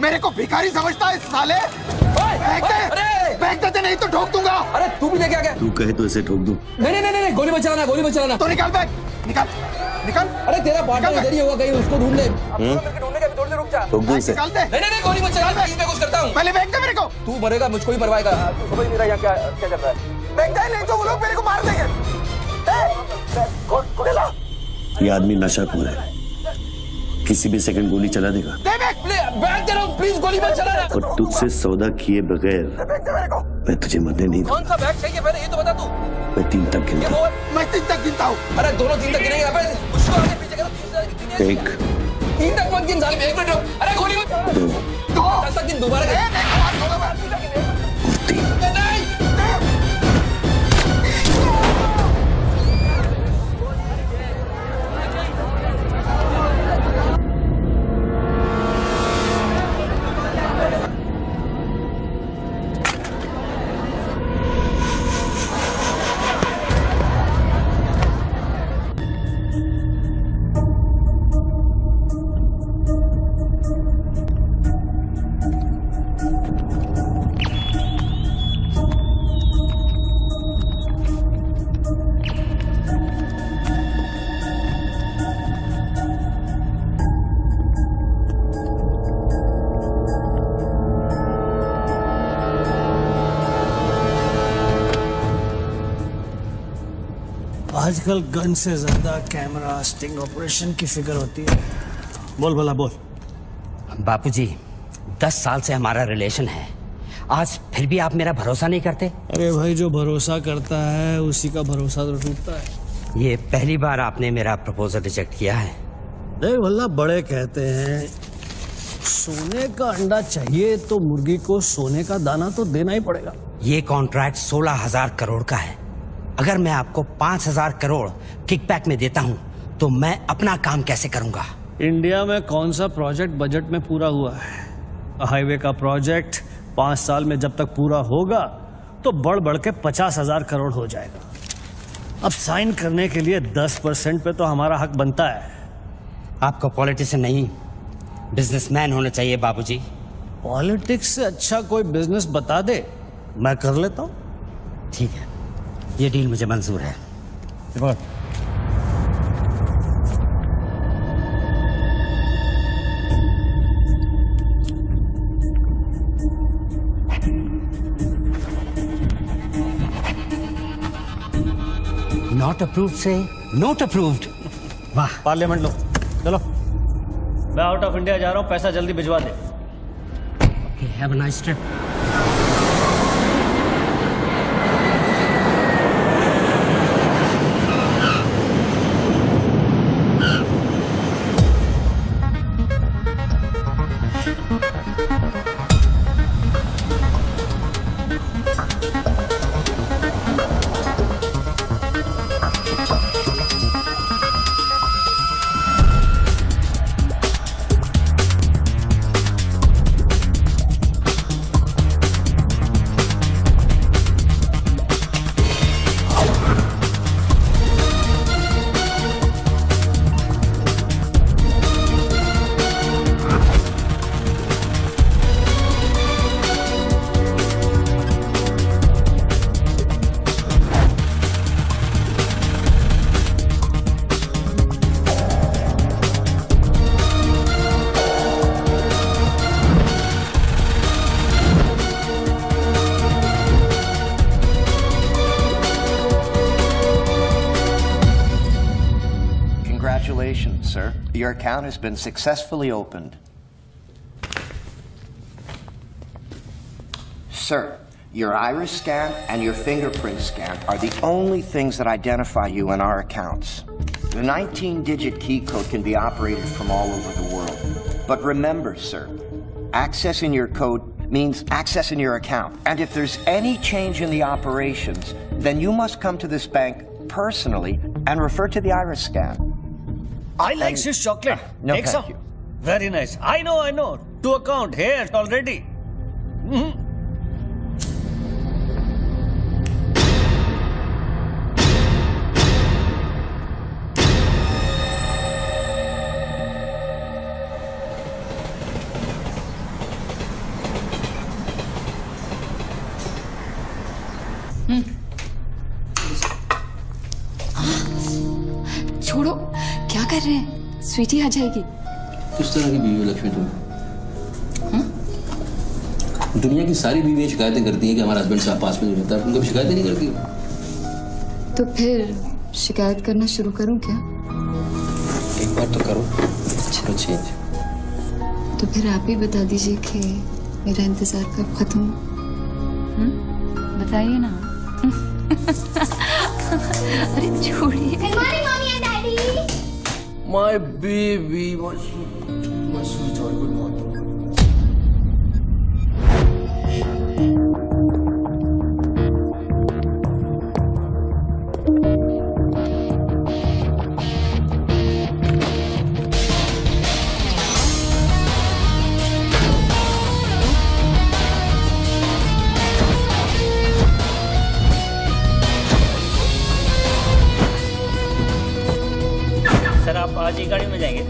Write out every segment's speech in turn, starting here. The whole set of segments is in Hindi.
मेरे को भिखारी समझता है साले? फेंक देते नहीं तो ठोक दूंगा। अरे तू भी लेके आ गया। तू कहे तो इसे ठोक दूं। नहीं, गोली मत चलाना, गोली मत चलाना। तो निकाल बैग, निकाल। अरे तेरा पार्टनर इधर ही होगा, कहीं उसको ढूंढ ले। ढूंढने का भी थोड़ी देर रुक जा। ठोक दूं इसे। निकाल दे। नहीं, गोली मत चलाना, मैं कुछ करता हूँ। पहले फेंक दे मेरे को। तू मरेगा, मुझको ही मरवाएगा। तू समझ नहीं रहा यहाँ क्या चल रहा है। फेंक दे, नहीं तो वो लोग मेरे को मार देंगे। ये आदमी नशाखोर है, किसी भी सेकंड गोली चला देगा। बैग दे रहा हूँ, प्लीज गोली मत चलाना। और तुझसे सौदा किए बगैर मैं तुझे मरने नहीं दूंगा। कौन सा बैग चाहिए पहले ये तो बता तू। मैं 3 तक गिनता हूँ। मैं 3 तक गिनता हूँ। अरे दोनों 3 तक गिनेंगे। अबे उसको आगे पीछे करो। 1 3 तक मत गिन साले, 1 मिनट रुक। अरे गोली मत। 2 10 तक गिन दोबारा गिन। और 3। आजकल गन से ज्यादा कैमरा स्टिंग ऑपरेशन की फिक्र होती है। बोल भला बोल। बापूजी, 10 साल से हमारा रिलेशन है, आज फिर भी आप मेरा भरोसा नहीं करते? अरे भाई, जो भरोसा करता है उसी का भरोसा तो टूटता है। ये पहली बार आपने मेरा प्रपोजल रिजेक्ट किया है। देख भला, बड़े कहते हैं सोने का अंडा चाहिए तो मुर्गी को सोने का दाना तो देना ही पड़ेगा। ये कॉन्ट्रैक्ट 16,000 करोड़ का है। अगर मैं आपको 5,000 करोड़ किकबैक में देता हूं तो मैं अपना काम कैसे करूंगा? इंडिया में कौन सा प्रोजेक्ट बजट में पूरा हुआ है? हाईवे का प्रोजेक्ट 5 साल में जब तक पूरा होगा तो बढ़ बढ़ के 50,000 करोड़ हो जाएगा। अब साइन करने के लिए 10% पे तो हमारा हक बनता है। आपको पॉलिटिशियन नहीं, बिजनेसमैन होना चाहिए बाबूजी। पॉलिटिक्स से अच्छा कोई बिजनेस बता दे, मैं कर लेता हूं। ठीक है, ये डील मुझे मंजूर है। नॉट अप्रूव्ड से नॉट अप्रूव्ड। वाह। पार्लियामेंट लो, चलो। मैं आउट ऑफ इंडिया जा रहा हूं, पैसा जल्दी भिजवा दे। Have a nice trip. Congratulations, sir. Your account has been successfully opened. Sir, your iris scan and your fingerprint scan are the only things that identify you in our accounts. The 19-digit key code can be operated from all over the world. But remember, sir, accessing your code means accessing your account. And if there's any change in the operations, then you must come to this bank personally and refer to the iris scan. I like Swiss chocolate. No, Take thank some. you. Very nice. I know. To account here already. Sweety आ जाएगी। किस तरह की बीवी हो लक्ष्मी तुम? दुनिया की सारी बीवियां शिकायतें करती हैं कि हमारा हस्बैंड साहब पास में नहीं रहता, तुम कभी शिकायतें नहीं करती हो? तो फिर शिकायत करना शुरू करूं क्या? एक बार तो करो, चलो चेंज। तो फिर आप ही बता दीजिए कि मेरा इंतजार कब खत्म हो। बताइए ना। अरे छोड़िए। माय बेबी, माय स्वीट और गुड मॉर्निंग। सर आप आज ही गाड़ी में जाएंगे?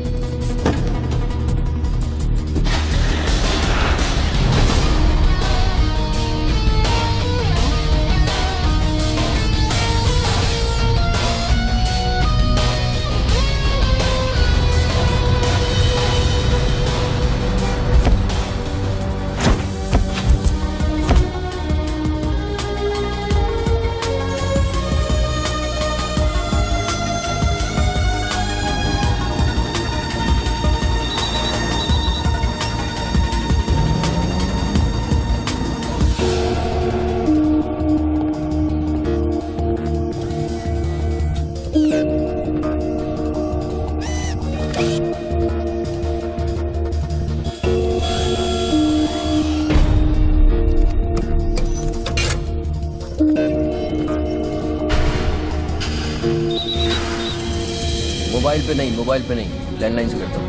मोबाइल पे नहीं, लैंडलाइन से करता हूँ।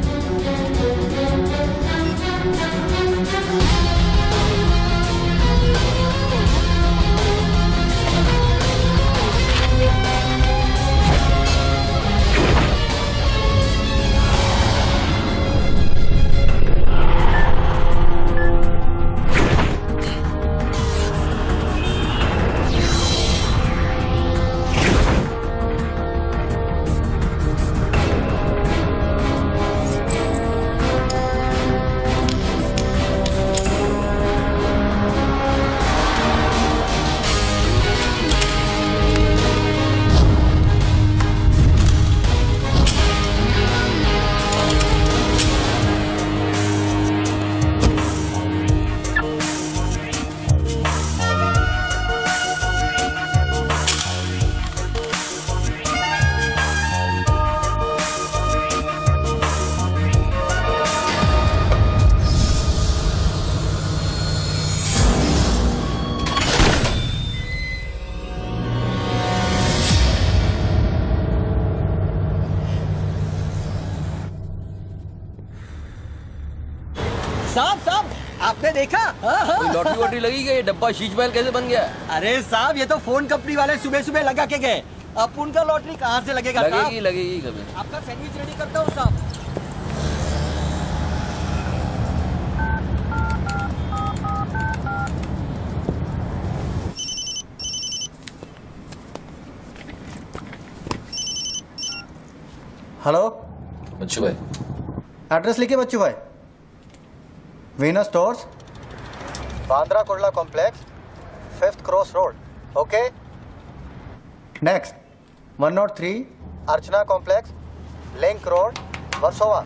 साहब आपने देखा? लॉटरी वॉटरी लगी गई, डब्बा शीश महल कैसे बन गया? अरे साहब ये तो फोन कंपनी वाले सुबह सुबह लगा के गए। अब उनका लॉटरी कहाँ से लगेगा? लगेगी कभी। आपका सैंडविच रेडी करता हूँ साहब। हेलो बच्चू भाई, एड्रेस लिखिए बच्चू भाई। Venus stores, Bandra Kurla complex, 5th cross road. Okay next 103 अर्चना कॉम्प्लेक्स, लिंक रोड, वर्सोवा।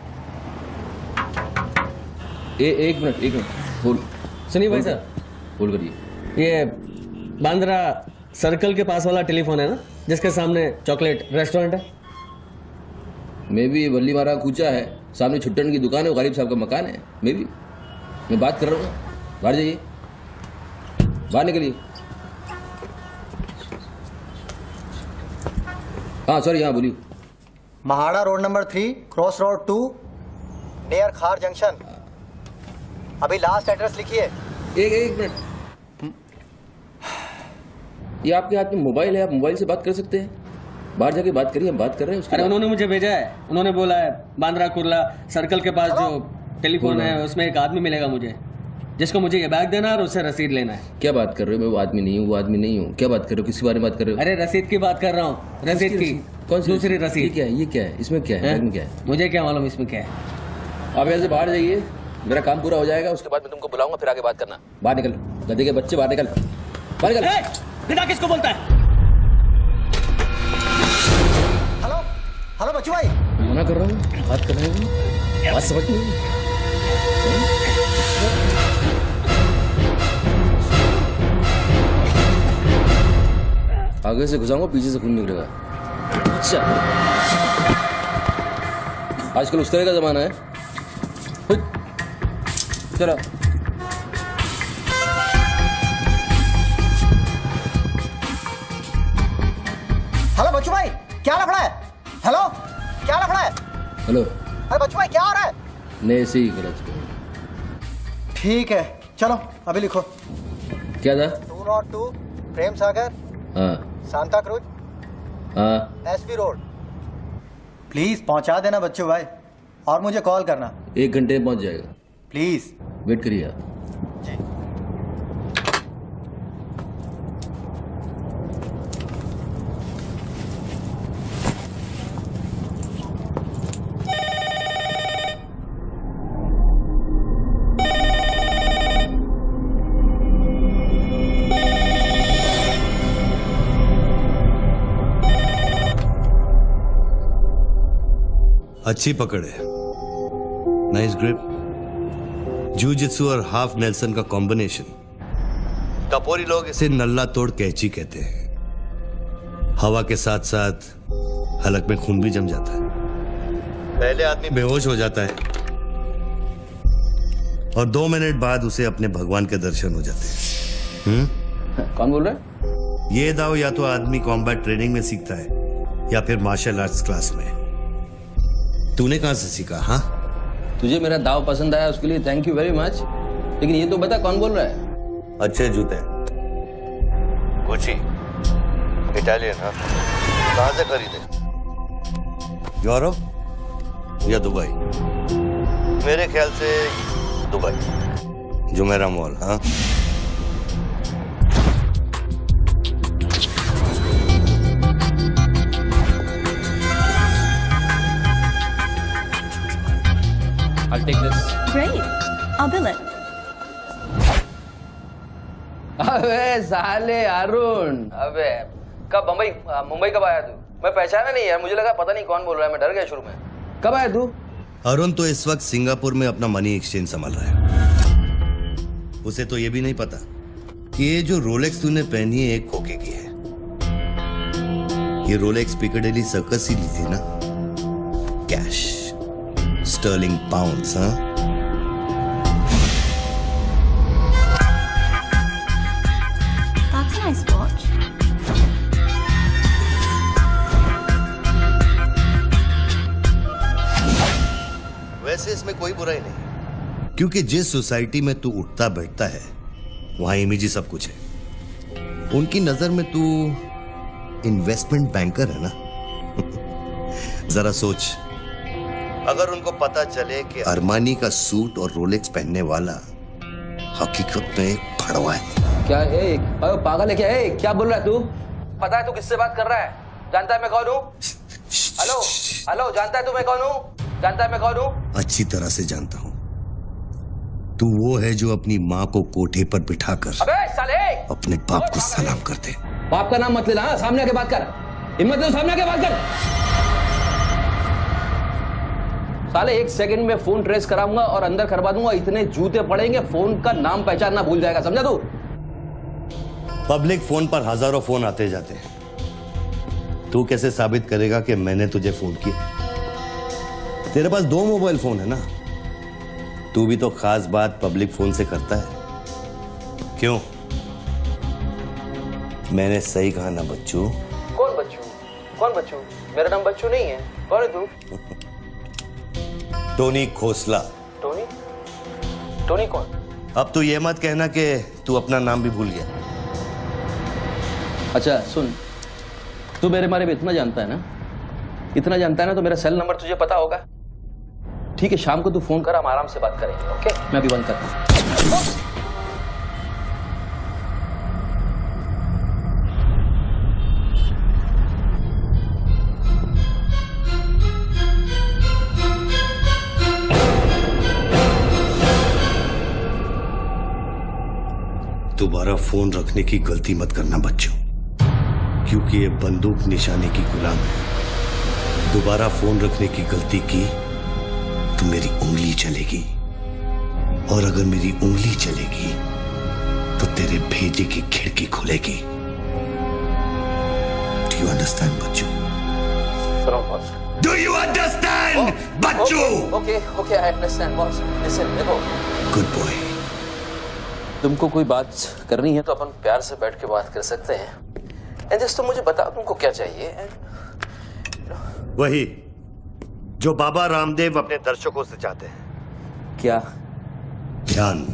एक मिनट होल्ड। सुनिए भाई साहब, होल्ड करिए। ये बांद्रा सर्कल के पास वाला टेलीफोन है ना, जिसके सामने चॉकलेट रेस्टोरेंट है? मे भी वल्ली मारा कूचा है, सामने छुट्टन की दुकान है, वो गालिब साहब का मकान है। मे भी मैं बात कर रहा हूँ, बाहर जाइए, बाहर निकलिए। हाँ सॉरी, हाँ बोलिए। MHADA road number 3 cross road 2 near खार जंक्शन। अभी लास्ट एड्रेस लिखिए। एक मिनट, ये आपके हाथ में मोबाइल है, आप मोबाइल से बात कर सकते हैं। बाहर जाके बात करिए, हम बात कर रहे हैं। अरे उन्होंने मुझे भेजा है, उन्होंने बोला है बांद्रा कुर्ला सर्कल के पास जो टेलीफोन है उसमें एक आदमी मिलेगा मुझे, जिसको मुझे ये बैग देना है और उससे रसीद लेना है। क्या बात कर रहे हो? मैं वो आदमी नहीं हूँ, वो आदमी नहीं हूँ। क्या बात कर रहे हो? किसी बारे में बात कर रहे हो? अरे रसीद की बात कर रहा हूँ, रसीद की। कौन सी दूसरी रसीद। ये क्या है? ये क्या है? इसमें क्या है? हैं? बैग में क्या है? मुझे क्या मालूम इसमें क्या है। आप यहाँ से बाहर जाइए, मेरा काम पूरा हो जाएगा, उसके बाद मैं तुमको बुलाऊंगा, फिर आगे बात करना। बाहर निकल, गधे के बच्चे, बाहर निकल, बाहर निकल। पिता किसको बोलता है? हेलो हेलो बच्चू भाई, मना कर रहा हूँ, बात कर रहे हो, बात समझ नहीं। आगे से घुसाऊंगा, पीछे से खून निकलेगा। अच्छा, आजकल उस तरह का जमाना है। चलो हेलो बच्चू भाई, क्या लफड़ा है? हेलो, क्या लफड़ा है? हेलो, अरे बच्चू भाई क्या हो रहा है? नहीं से ही गलत। ठीक है, चलो अभी लिखो। क्या था? 202 प्रेम सागर, हाँ सांता क्रूज, हाँ, एसपी रोड। प्लीज पहुंचा देना बच्चू भाई, और मुझे कॉल करना 1 घंटे में पहुंच जाएगा। प्लीज। वेट करिए आप। जी। अच्छी पकड़ है, नाइस ग्रिप। जूजित्सु और हाफ नेल्सन का कॉम्बिनेशन। टपोरी लोग इसे नल्ला तोड़ कैची कहते हैं। हवा के साथ साथ हलक में खून भी जम जाता है। पहले आदमी बेहोश हो जाता है और 2 मिनट बाद उसे अपने भगवान के दर्शन हो जाते हैं। कौन बोल रहा है? ये दाव या तो आदमी कॉम्बैट ट्रेनिंग में सीखता है या फिर मार्शल आर्ट्स क्लास में। तूने कहां से सीखा? हाँ, तुझे मेरा दाव पसंद आया, उसके लिए थैंक यू वेरी मच। लेकिन ये तो बता कौन बोल रहा है? अच्छे जूते, गुची, इटालियन। हाँ, कहां से खरीदे? यूरोप या दुबई? मेरे ख्याल से दुबई, जुमेरा मॉल। हाँ, I'll take this. Great. I'll bill it. अबे साले अरुण, अबे कब मुंबई कब आया तू? मैं पहचाना नहीं यार, मुझे लगा पता नहीं कौन बोल रहा है, मैं डर गया शुरू में। कब आया तू? अरुण तो इस वक्त सिंगापुर में अपना मनी एक्सचेंज संभाल रहा है। उसे तो ये भी नहीं पता कि ये जो रोलेक्स तूने पहनी है एक खोखे की है। ये रोलेक्स पिकाडेली सर्कस ही ली थी ना? Cash, sterling pounds. हाँ, That's a nice watch. वैसे इसमें कोई बुराई नहीं, क्योंकि जिस सोसाइटी में तू उठता बैठता है वहां इमेज ही सब कुछ है। उनकी नजर में तू इन्वेस्टमेंट बैंकर है ना? जरा सोच, अगर उनको पता चले कि अरमानी का सूट और रोलेक्स पहनने वाला हकीकत में एक भड़वा है। क्या है? पागल है क्या? क्या बोल रहा है तू? पता है तू किससे बात कर रहा है? जानता है मैं कौन हूँ? हेलो हेलो, जानता है तू मैं कौन हूँ? जानता है मैं कौन हूँ? अच्छी तरह से जानता हूँ। तू वो है जो अपनी माँ को कोठे पर बिठाकर अबे साले अपने बाप को सलाम करते। बाप का नाम मत लेना, हाँ? सामने आके बात कर, हिम्मत है तो सामने आके बात कर। साले 1 सेकंड में फोन ट्रेस कराऊंगा और अंदर करवा दूंगा, इतने जूते पड़ेंगे फोन का नाम पहचानना भूल जाएगा, समझा तू? पब्लिक फोन पर हजारों फोन आते जाते हैं। तू कैसे साबित करेगा कि मैंने तुझे फोन किया? तेरे पास 2 मोबाइल फोन है ना? तू भी तो खास बात पब्लिक फोन से करता है, क्यों? मैंने सही कहा ना बच्चू? कौन बच्चू? कौन बच्चू? मेरा नाम बच्चू नहीं है। कौन है तू? टोनी खोसला। टोनी? टोनी कौन? अब तू ये मत कहना कि तू अपना नाम भी भूल गया। अच्छा सुन, तू मेरे बारे में इतना जानता है ना, इतना जानता है ना, तो मेरा सेल नंबर तुझे पता होगा। ठीक है, शाम को तू फोन कर, हम आराम से बात करेंगे। ओके, मैं अभी बंद करता हूँ। दोबारा फोन रखने की गलती मत करना बच्चों, क्योंकि ये बंदूक निशाने की गुलाम है। दोबारा फोन रखने की गलती की तो मेरी उंगली चलेगी, और अगर मेरी उंगली चलेगी तो तेरे भेजे की खिड़की खुलेगी। डू यू अंडरस्टैंड बच्चों? डू यू अंडरस्टैंड बच्चों? Okay okay, I understand boss. Listen, देखो, गुड बॉय। तुमको कोई बात करनी है तो अपन प्यार से बैठ के बात कर सकते हैं। एंड जस्ट तुम मुझे बताओ तुमको क्या चाहिए। वही जो बाबा रामदेव अपने दर्शकों से चाहते हैं। क्या? ध्यान।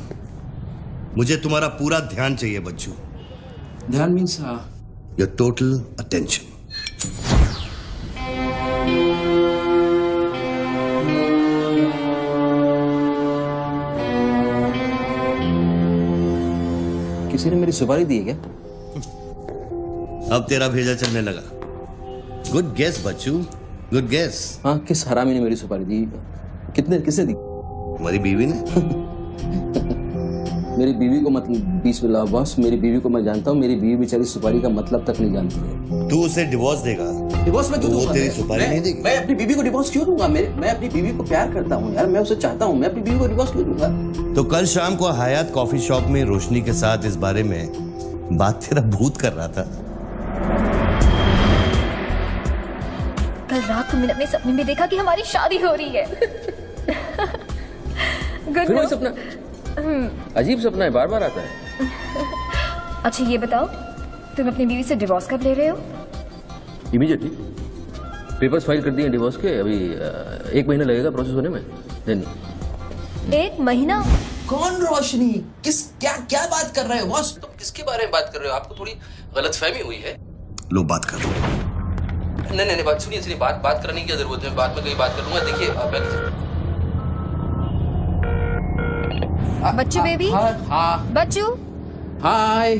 मुझे तुम्हारा पूरा ध्यान चाहिए बच्चों। ध्यान मीन्स योर टोटल अटेंशन। किसी ने मेरी सुपारी दी है क्या? अब तेरा भेजा चलने लगा। गुड गेस बच्चू, गुड गेस। हाँ, किस हरामी ने मेरी सुपारी दी? किसने दी? हमारी बीवी ने। मेरी बीवी को मतलब बिस्मिल्लाह बॉस, मेरी बीवी को मैं जानता हूँ। मेरी बीवी बेचारी सुपारी का मतलब तक नहीं जानती है। तू उसे डिवोर्स देगा? डिवोर्स में क्यों वो दूंगा? तेरी सुपारी नहीं देगी? मैं अपनी बीवी को डिवोर्स क्यों दूंगा? मैं अपनी बीवी को प्यार करता हूँ यार, मैं उसे चाहता हूँ। मैं अपनी बीवी को डिवोर्स क्यों दूंगा? तो कल शाम को हयात कॉफी शॉप में रोशनी के साथ इस बारे में बात तेरा भूत कर रहा था। कल रात को मैंने अपने सपने में देखा कि हमारी शादी हो रही है। फिर वही सपना? अजीब सपना है, बार बार आता है। अच्छा ये बताओ, तुम अपनी बीवी से डिवोर्स कब ले रहे हो? इमीडिएटली। पेपर्स फाइल कर दिए डिवोर्स के, अभी 1 महीना लगेगा प्रोसेस होने में। देन 1 महीना? कौन रोशनी? क्या बात कर रहे हो बॉस? तुम किसके बारे में बात कर रहे हो? आपको थोड़ी गलतफहमी हुई है। लो बात कर। नहीं, बात सुनिए, बात करने की क्या जरूरत है? बाद में कहीं बात कर लूंगा। देखिए बच्चू बेबी। हाँ बच्चू। हाय।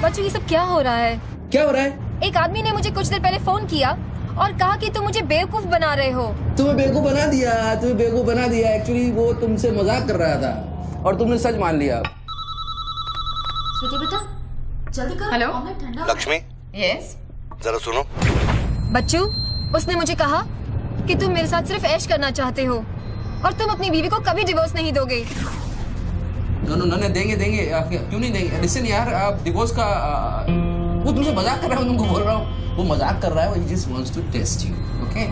बच्चू, ये सब क्या हो रहा है? क्या हो रहा है? एक आदमी ने मुझे कुछ देर पहले फोन किया और कहा कि तुम मुझे बेवकूफ बना रहे हो। तुम्हें बेवकूफ बना दिया। एक्चुअली वो तुमसे मजाक कर रहा था और तुमने सच मान लिया। बेटा जल्दी करो। हेलो लक्ष्मी। यस। जरा सुनो। बच्चू, उसने मुझे कहा कि तुम मेरे साथ सिर्फ ऐश करना चाहते हो और तुम अपनी बीवी को कभी डिवोर्स नहीं दोगे। नहीं देंगे। क्यों नहीं देंगे? लिसन यार, आप डिवोर्स का वो तुमसे मजाक कर रहा है, तुमको बोल रहा हूँ। वो मजाक कर रहा है, वो just wants to test you, okay?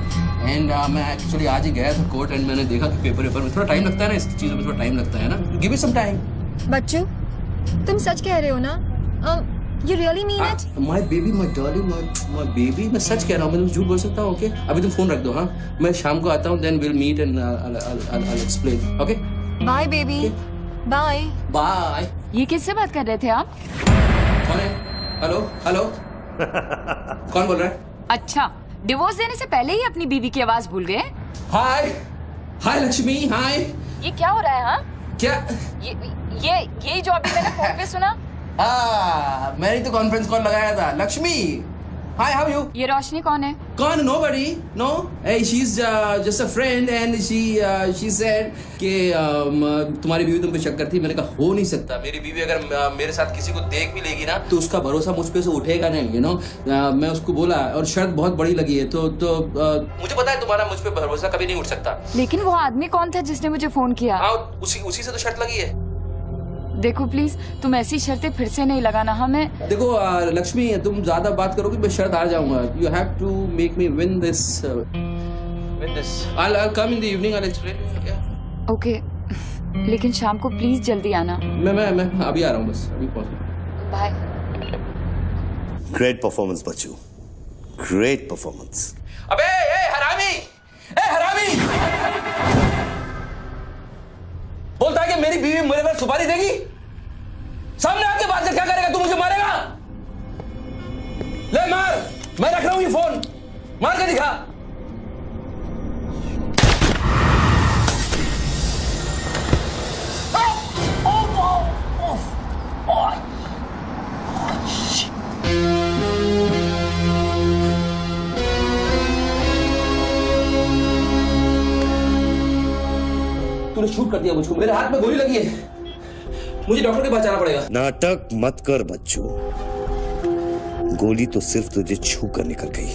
And मैं एक्चुअली आज ही गया था कोर्ट एंड मैंने देखा कि पेपर में थोड़ा टाइम लगता है ना, इस चीज़ों में थोड़ा टाइम लगता है ना। Give me some time. बच्चू, तुम सच कह रहे हो ना? You really mean it? My baby, my darling, my baby, मैं सच कह रहा हूँ। मैं झूठ बोल सकता हूँ, ओके? अभी तुम फोन रख दो, हाँ? मैं शाम को आता हूँ, then we'll meet and I'll explain, okay? Bye baby. Bye. Bye. ये किससे बात कर रहे थे आप? कौन है? हेलो कौन बोल रहा है? अच्छा, डिवोर्स देने से पहले ही अपनी बीवी की आवाज भूल गए? हाय लक्ष्मी, हाय। ये क्या हो रहा है? हाँ, क्या? ये जो अभी मैंने फोन पे सुना। मैंने तो कॉन्फ्रेंस कॉल लगाया था। Lakshmi, hi, how you? ये रोशनी कौन है? कौन? Nobody, no. She is just a friend and she said कि तुम्हारी बीवी तुम पे शक करती है। मैंने कहा हो नहीं सकता। मेरी बीवी अगर मेरे साथ किसी को देख भी लेगी ना तो उसका भरोसा मुझ पे से उठेगा नहीं, यू नो। मैं उसको बोला और शर्त बहुत बड़ी लगी है तो मुझे पता है तुम्हारा मुझ पे भरोसा कभी नहीं उठ सकता। लेकिन वो आदमी कौन था जिसने मुझे फोन किया? उसी से तो शर्त लगी है। देखो प्लीज, तुम ऐसी शर्तें फिर से नहीं लगाना। हमें देखो लक्ष्मी, तुम ज्यादा बात करोगे मैं शर्त हार जाऊंगा। You have to make me win this. I'll come in the evening, I'll explain. Yeah. Okay, लेकिन शाम को प्लीज जल्दी आना। मैं अभी आ रहा हूँ, बस अभी पहुंच। बाय। ग्रेट परफॉर्मेंस बच्चू, ग्रेट परफॉर्मेंस। अबे हरामी, बोलता है कि मेरी बीवी मेरे पर सुपारी देगी। सामने आके बात कर, क्या करेगा तू? मुझे मारेगा? ले मार, मैं रख रहा हूं ये फोन, मार के दिखा। तूने शूट कर दिया मुझको, मेरे हाथ में गोली लगी है। मुझे डॉक्टर के पास जाना पड़ेगा। नाटक मत कर बच्चू, गोली तो सिर्फ तुझे छू कर निकल गई।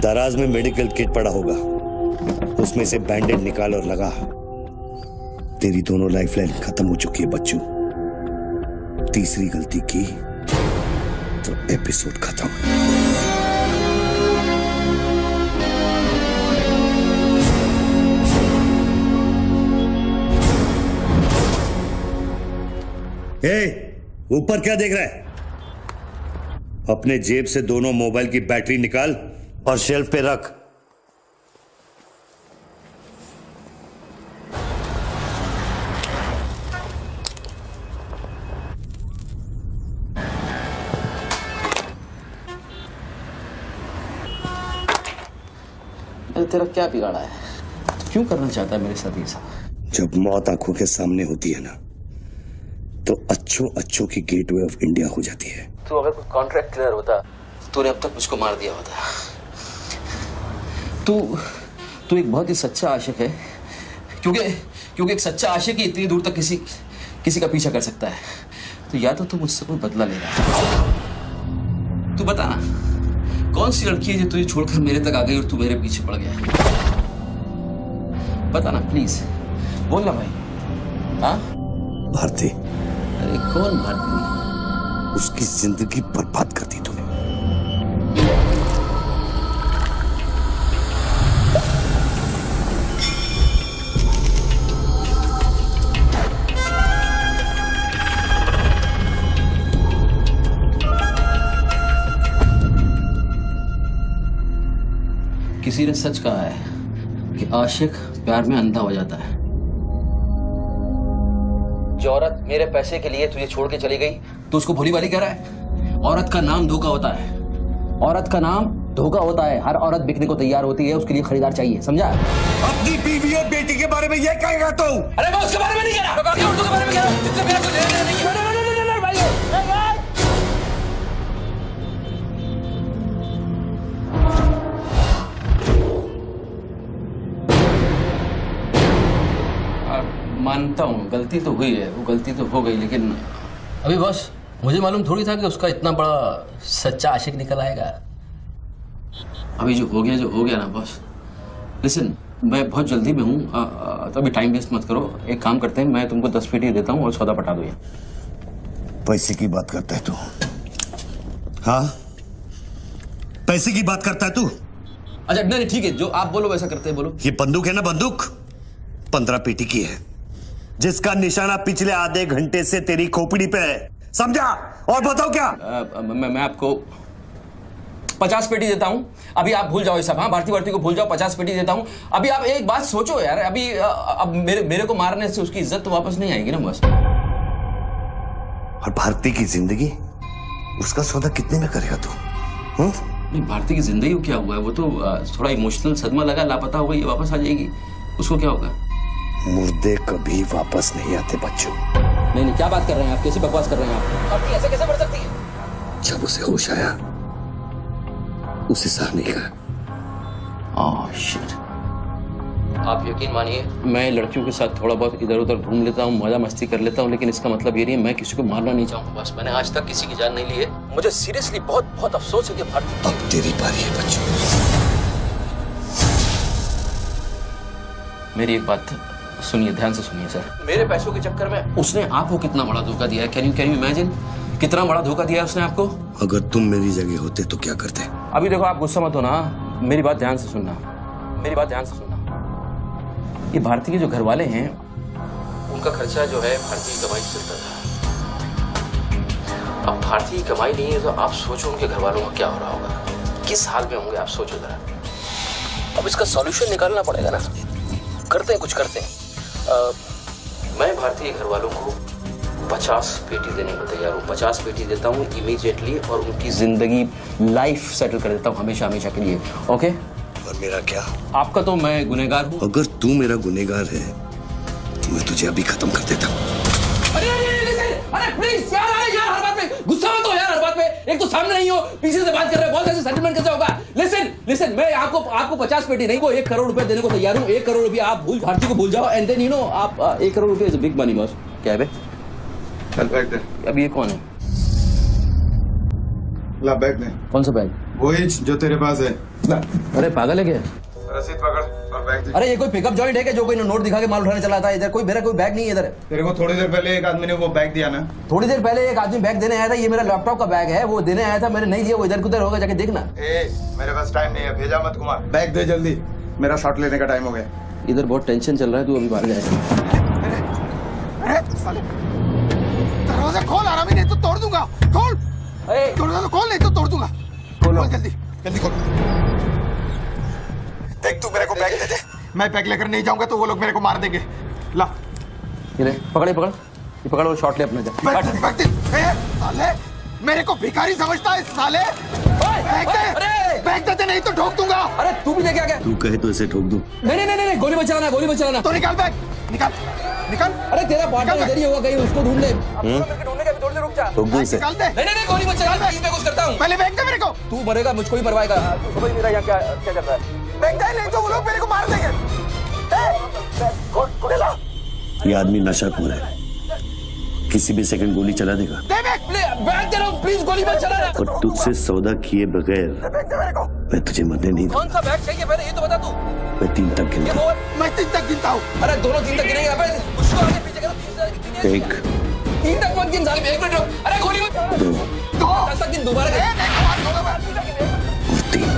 दराज में मेडिकल किट पड़ा होगा, उसमें से बैंडेज निकाल और लगा। तेरी दोनों लाइफलाइन खत्म हो चुकी है बच्चू। तीसरी गलती की तो एपिसोड खत्म। ऊपर क्या देख रहा है? अपने जेब से दोनों मोबाइल की बैटरी निकाल और शेल्फ पे रख। तेरा क्या बिगाड़ा है? क्यों करना चाहता है मेरे साथ ये सब? जब मौत आंखों के सामने होती है ना, तो अच्छों की गेटवे ऑफ इंडिया हो जाती है। तू अगर कोई कॉन्ट्रैक्ट क्लियर होता, तूने अब तक मुझको मार दिया होता। तू एक बहुत ही सच्चा आशिक है, क्योंकि एक सच्चा आशिक ही इतनी दूर तक किसी का पीछा कर सकता है। तो या तो तू मुझसे कोई बदला ले रहा है। तू बता ना, कौन सी लड़की है जो तुझे छोड़कर मेरे तक आ गई और तू मेरे पीछे पड़ गया? बता ना प्लीज, बोल ना भाई। हाँ भारती। अरे कौन भारती? उसकी जिंदगी बर्बाद कर दी तूने। किसी ने सच कहा है कि आशिक प्यार में अंधा हो जाता है। जो औरत मेरे पैसे के लिए तुझे छोड़ के चली गई, तो उसको भोली भाली कह रहा है? औरत का नाम धोखा होता है। औरत का नाम धोखा होता है। हर औरत बिकने को तैयार होती है, उसके लिए खरीदार चाहिए, समझा? अपनी बीवी और बेटी के बारे में ये कहेगा तू? अरे मैं उसके बारे में नहीं कह रहा, मैं औरतों के बारे में कह रहा हूं, जिससे मेरा कुछ लेना नहीं है। मानता हूँ गलती तो हुई है, वो गलती तो हो गई, लेकिन अभी बॉस मुझे मालूम थोड़ी था कि उसका इतना बड़ा सच्चा आशिक निकल आएगा। अभी जो हो गया ना बॉस। लिसन, मैं बहुत जल्दी में हूँ, तो अभी टाइम वेस्ट मत करो। एक काम करते हैं, मैं तुमको 10 पेटी देता हूँ और सौदा पटा दो। ये पैसे की बात करता है तू? हाँ, पैसे की बात करता है तू? अच्छा नहीं ठीक है, जो आप बोलो वैसा करते हैं, बोलो। ये बंदूक है ना, बंदूक 15 पेटी की है, जिसका निशाना पिछले आधे घंटे से तेरी खोपड़ी पे है, समझा? और बताओ क्या? मैं आपको 50 पेटी देता हूं। अभी आप भूल जाओ ये सब। हाँ, भारती को भूल जाओ, 50 पेटी देता हूं। अभी आप एक बात सोचो यार, अभी अब मेरे को मारने से उसकी इज्जत तो वापस नहीं आएगी ना बस। और भारती की जिंदगी, उसका सौदा कितने में करेगा तू? नहीं, भारती की जिंदगी को क्या हुआ है? वो तो थोड़ा इमोशनल सदमा लगा, लापता हो गई, वापस आ जाएगी। उसको क्या होगा? मुर्दे कभी वापस नहीं आते बच्चों। नहीं, क्या बात कर रहे हैं आप? कैसे बकवास कर रहे हैं आप? भारती ऐसे कैसे मर सकती है? जब उसे होश आया, उसे सह नहीं कहा। Oh shit. आप यकीन मानिए, मैं लड़कियों के साथ थोड़ा बहुत इधर उधर घूम लेता हूँ, मजा मस्ती कर लेता हूँ, लेकिन इसका मतलब ये नहीं है मैं किसी को मारना नहीं चाहूँगा। बस मैंने आज तक किसी की जान नहीं ली है। मुझे सीरियसली बहुत अफसोस है कि भारती। अब तेरी बारी है बच्चों। मेरी एक बात सुनिए, ध्यान से सुनिए सर। मेरे पैसों के चक्कर में उसने आपको कितना बड़ा धोखा दिया है? कैन यू इमेजिन कितना बड़ा धोखा दिया है उसने आपको? अगर तुम मेरी जगह होते तो क्या करते? अभी देखो, आप गुस्सा मत हो ना, मेरी बात ध्यान से सुनना, मेरी बात ध्यान से सुनना। ये भारती के जो घर वाले हैं, उनका खर्चा जो है भारती की कमाई से चलता था। अब भारती की कमाई नहीं है, तो आप सोचो उनके घर वालों का क्या हो रहा होगा, किस हाल में होंगे, आप सोचो जरा। अब इसका सॉल्यूशन निकालना पड़ेगा ना। करते हैं, कुछ करते हैं। मैं भारतीय घर वालों को 50 पेटी देने को तैयार हूँ। 50 पेटी देता हूँ इमीडिएटली, और उनकी जिंदगी लाइफ सेटल कर देता हूँ हमेशा के लिए। ओके? और मेरा क्या? आपका तो मैं गुनहगार हूँ। अगर तू मेरा गुनहगार है तो मैं तुझे अभी खत्म कर देता हूँ। अरे प्लीज यार, हर बात पे गुस्सा मत हो यार, हर बात पे। एक तो सामने नहीं हो, पीछे से बात कर रहे हो, बहुत ऐसे सेटलमेंट कैसे होगा? लिसन, मैं आपको 50 पेटी नहीं को 1 करोड़ रुपए देने को तैयार हूँ। 1 करोड़ रुपए आप भारती को भूल जाओ एंड देन आप 1 करोड़ रुपए इज बिग मनी बॉस। क्या है बे? चल बैग दे। अब ये कौन है? ला बैग दे। कौन सा बैग? वही जो तेरे पास है। ला। अरे पागल है क्या? रसीद पकड़ और बैग दे। अरे ये कोई पिकअप जॉइंट है क्या जो कोई नोट दिखा के माल उठाने चला था? इधर मेरा कोई बैग नहीं है इधर। तेरे को थोड़ी देर पहले एक आदमी ने वो बैग दिया ना? थोड़ी देर पहले एक आदमी बैग देने आया था। ये मेरा लैपटॉप का बैग है, वो देने आया था, मैंने नहीं दिया। वो इधर उधर होगा, जाके देखना। मेरे पास टाइम नहीं है, भेजा मत कुमार। बैग दे जल्दी, मेरा शॉट लेने का टाइम हो गया। इधर बहुत टेंशन चल रहा है, तू अभी बाहर जाएगा। अरे साले, दरवाजा खोल आरामी, नहीं तो तोड़ दूंगा। खोल दरवाजा, खोल नहीं तो तोड़ दूंगा। खोल जल्दी जल्दी खोल। देख तू मेरे को बैग दे दे, मैं बैग लेकर नहीं जाऊंगा तो वो लोग मेरे को मार देंगे। ला ये ले, पकड़ ये पकड़ और शॉट ले अपना। बैग दे। साले मेरे को भिखारी समझता है साले। बैग दे नहीं तो ठोक दूंगा। अरे तू भी लेके आ गया? तू कहे तो इसे ठोक दूं। नहीं, गोली मत चलाना। तो निकाल बैग, निकाल। अरे तेरा पार्टनर इधर ही होगा कहीं, उसको ढूंढ ले। ढूंढने का भी थोड़ी देर रुक जा। ठोक दूं इसे। निकाल दे। नहीं, गोली मत चला, मैं कुछ करता हूँ। पहले बैग दे मेरे को। तू मरेगा, मुझको ही मरवाएगा। तू समझ नहीं रहा यहाँ क्या चल रहा है। बैग दे नहीं तो वो लोग मेरे को मार देंगे। ये आदमी नशाखोर है, किसी भी सेकंड गोली चला देगा। दे बैग दे रहा हूँ, प्लीज गोली मत चलाना। और तुझसे सौदा किए बगैर मैं तुझे मरने नहीं दूंगा। कौन सा बैग चाहिए पहले ये तो बता तू। मैं 3 तक गिनता। मैं 3 तक गिनता हूँ। अरे दोनों 3 तक गिनेंगे। अबे उसको आगे पीछे करो। 1 3 तक मत गिन साले। 1 मिनट रुक। अरे गोली मत। 2 10 तक गिन दोबारा गिन। और 3।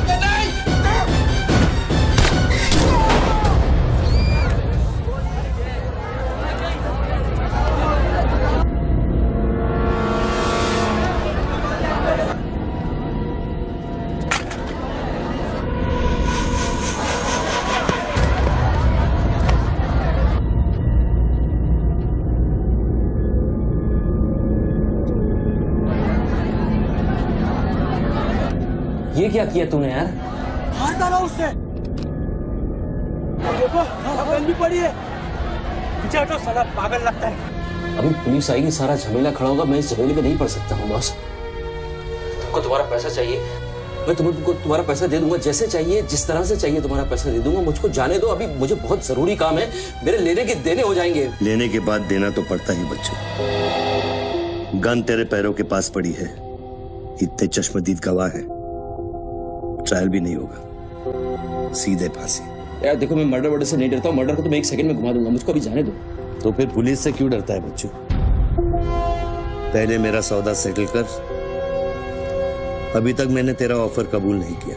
ये क्या किया तूने यार? हार डाला उससे। देखो गन भी पड़ी है। पीछे हटो, साला पागल लगता है। अभी पुलिस आएगी, सारा झमेला खड़ा होगा। मैं इस झमेले में नहीं पड़ सकता हूँ बॉस। तुमको तुम्हारा पैसा चाहिए, मैं तुमको तुम्हारा पैसा दे दूंगा। जैसे चाहिए, जिस तरह से चाहिए तुम्हारा पैसा दे दूंगा। मुझको जाने दो, अभी मुझे बहुत जरूरी काम है। मेरे लेने के देने हो जाएंगे। लेने के बाद देना तो पड़ता ही बच्चों। गन तेरे पैरों के पास पड़ी है, इतने चश्मदीद गवाह है। ट्रायल भी नहीं होगा, सीधे फांसी। यार देखो, मैं मर्डर से नहीं डरता हूँ। मर्डर को तो मैं 1 सेकंड में घुमा दूंगा। मुझको अभी जाने दो। तो फिर पुलिस से क्यों डरता है बच्चों? पहले मेरा सौदा सेटल कर। अभी तक मैंने तेरा ऑफर कबूल नहीं किया।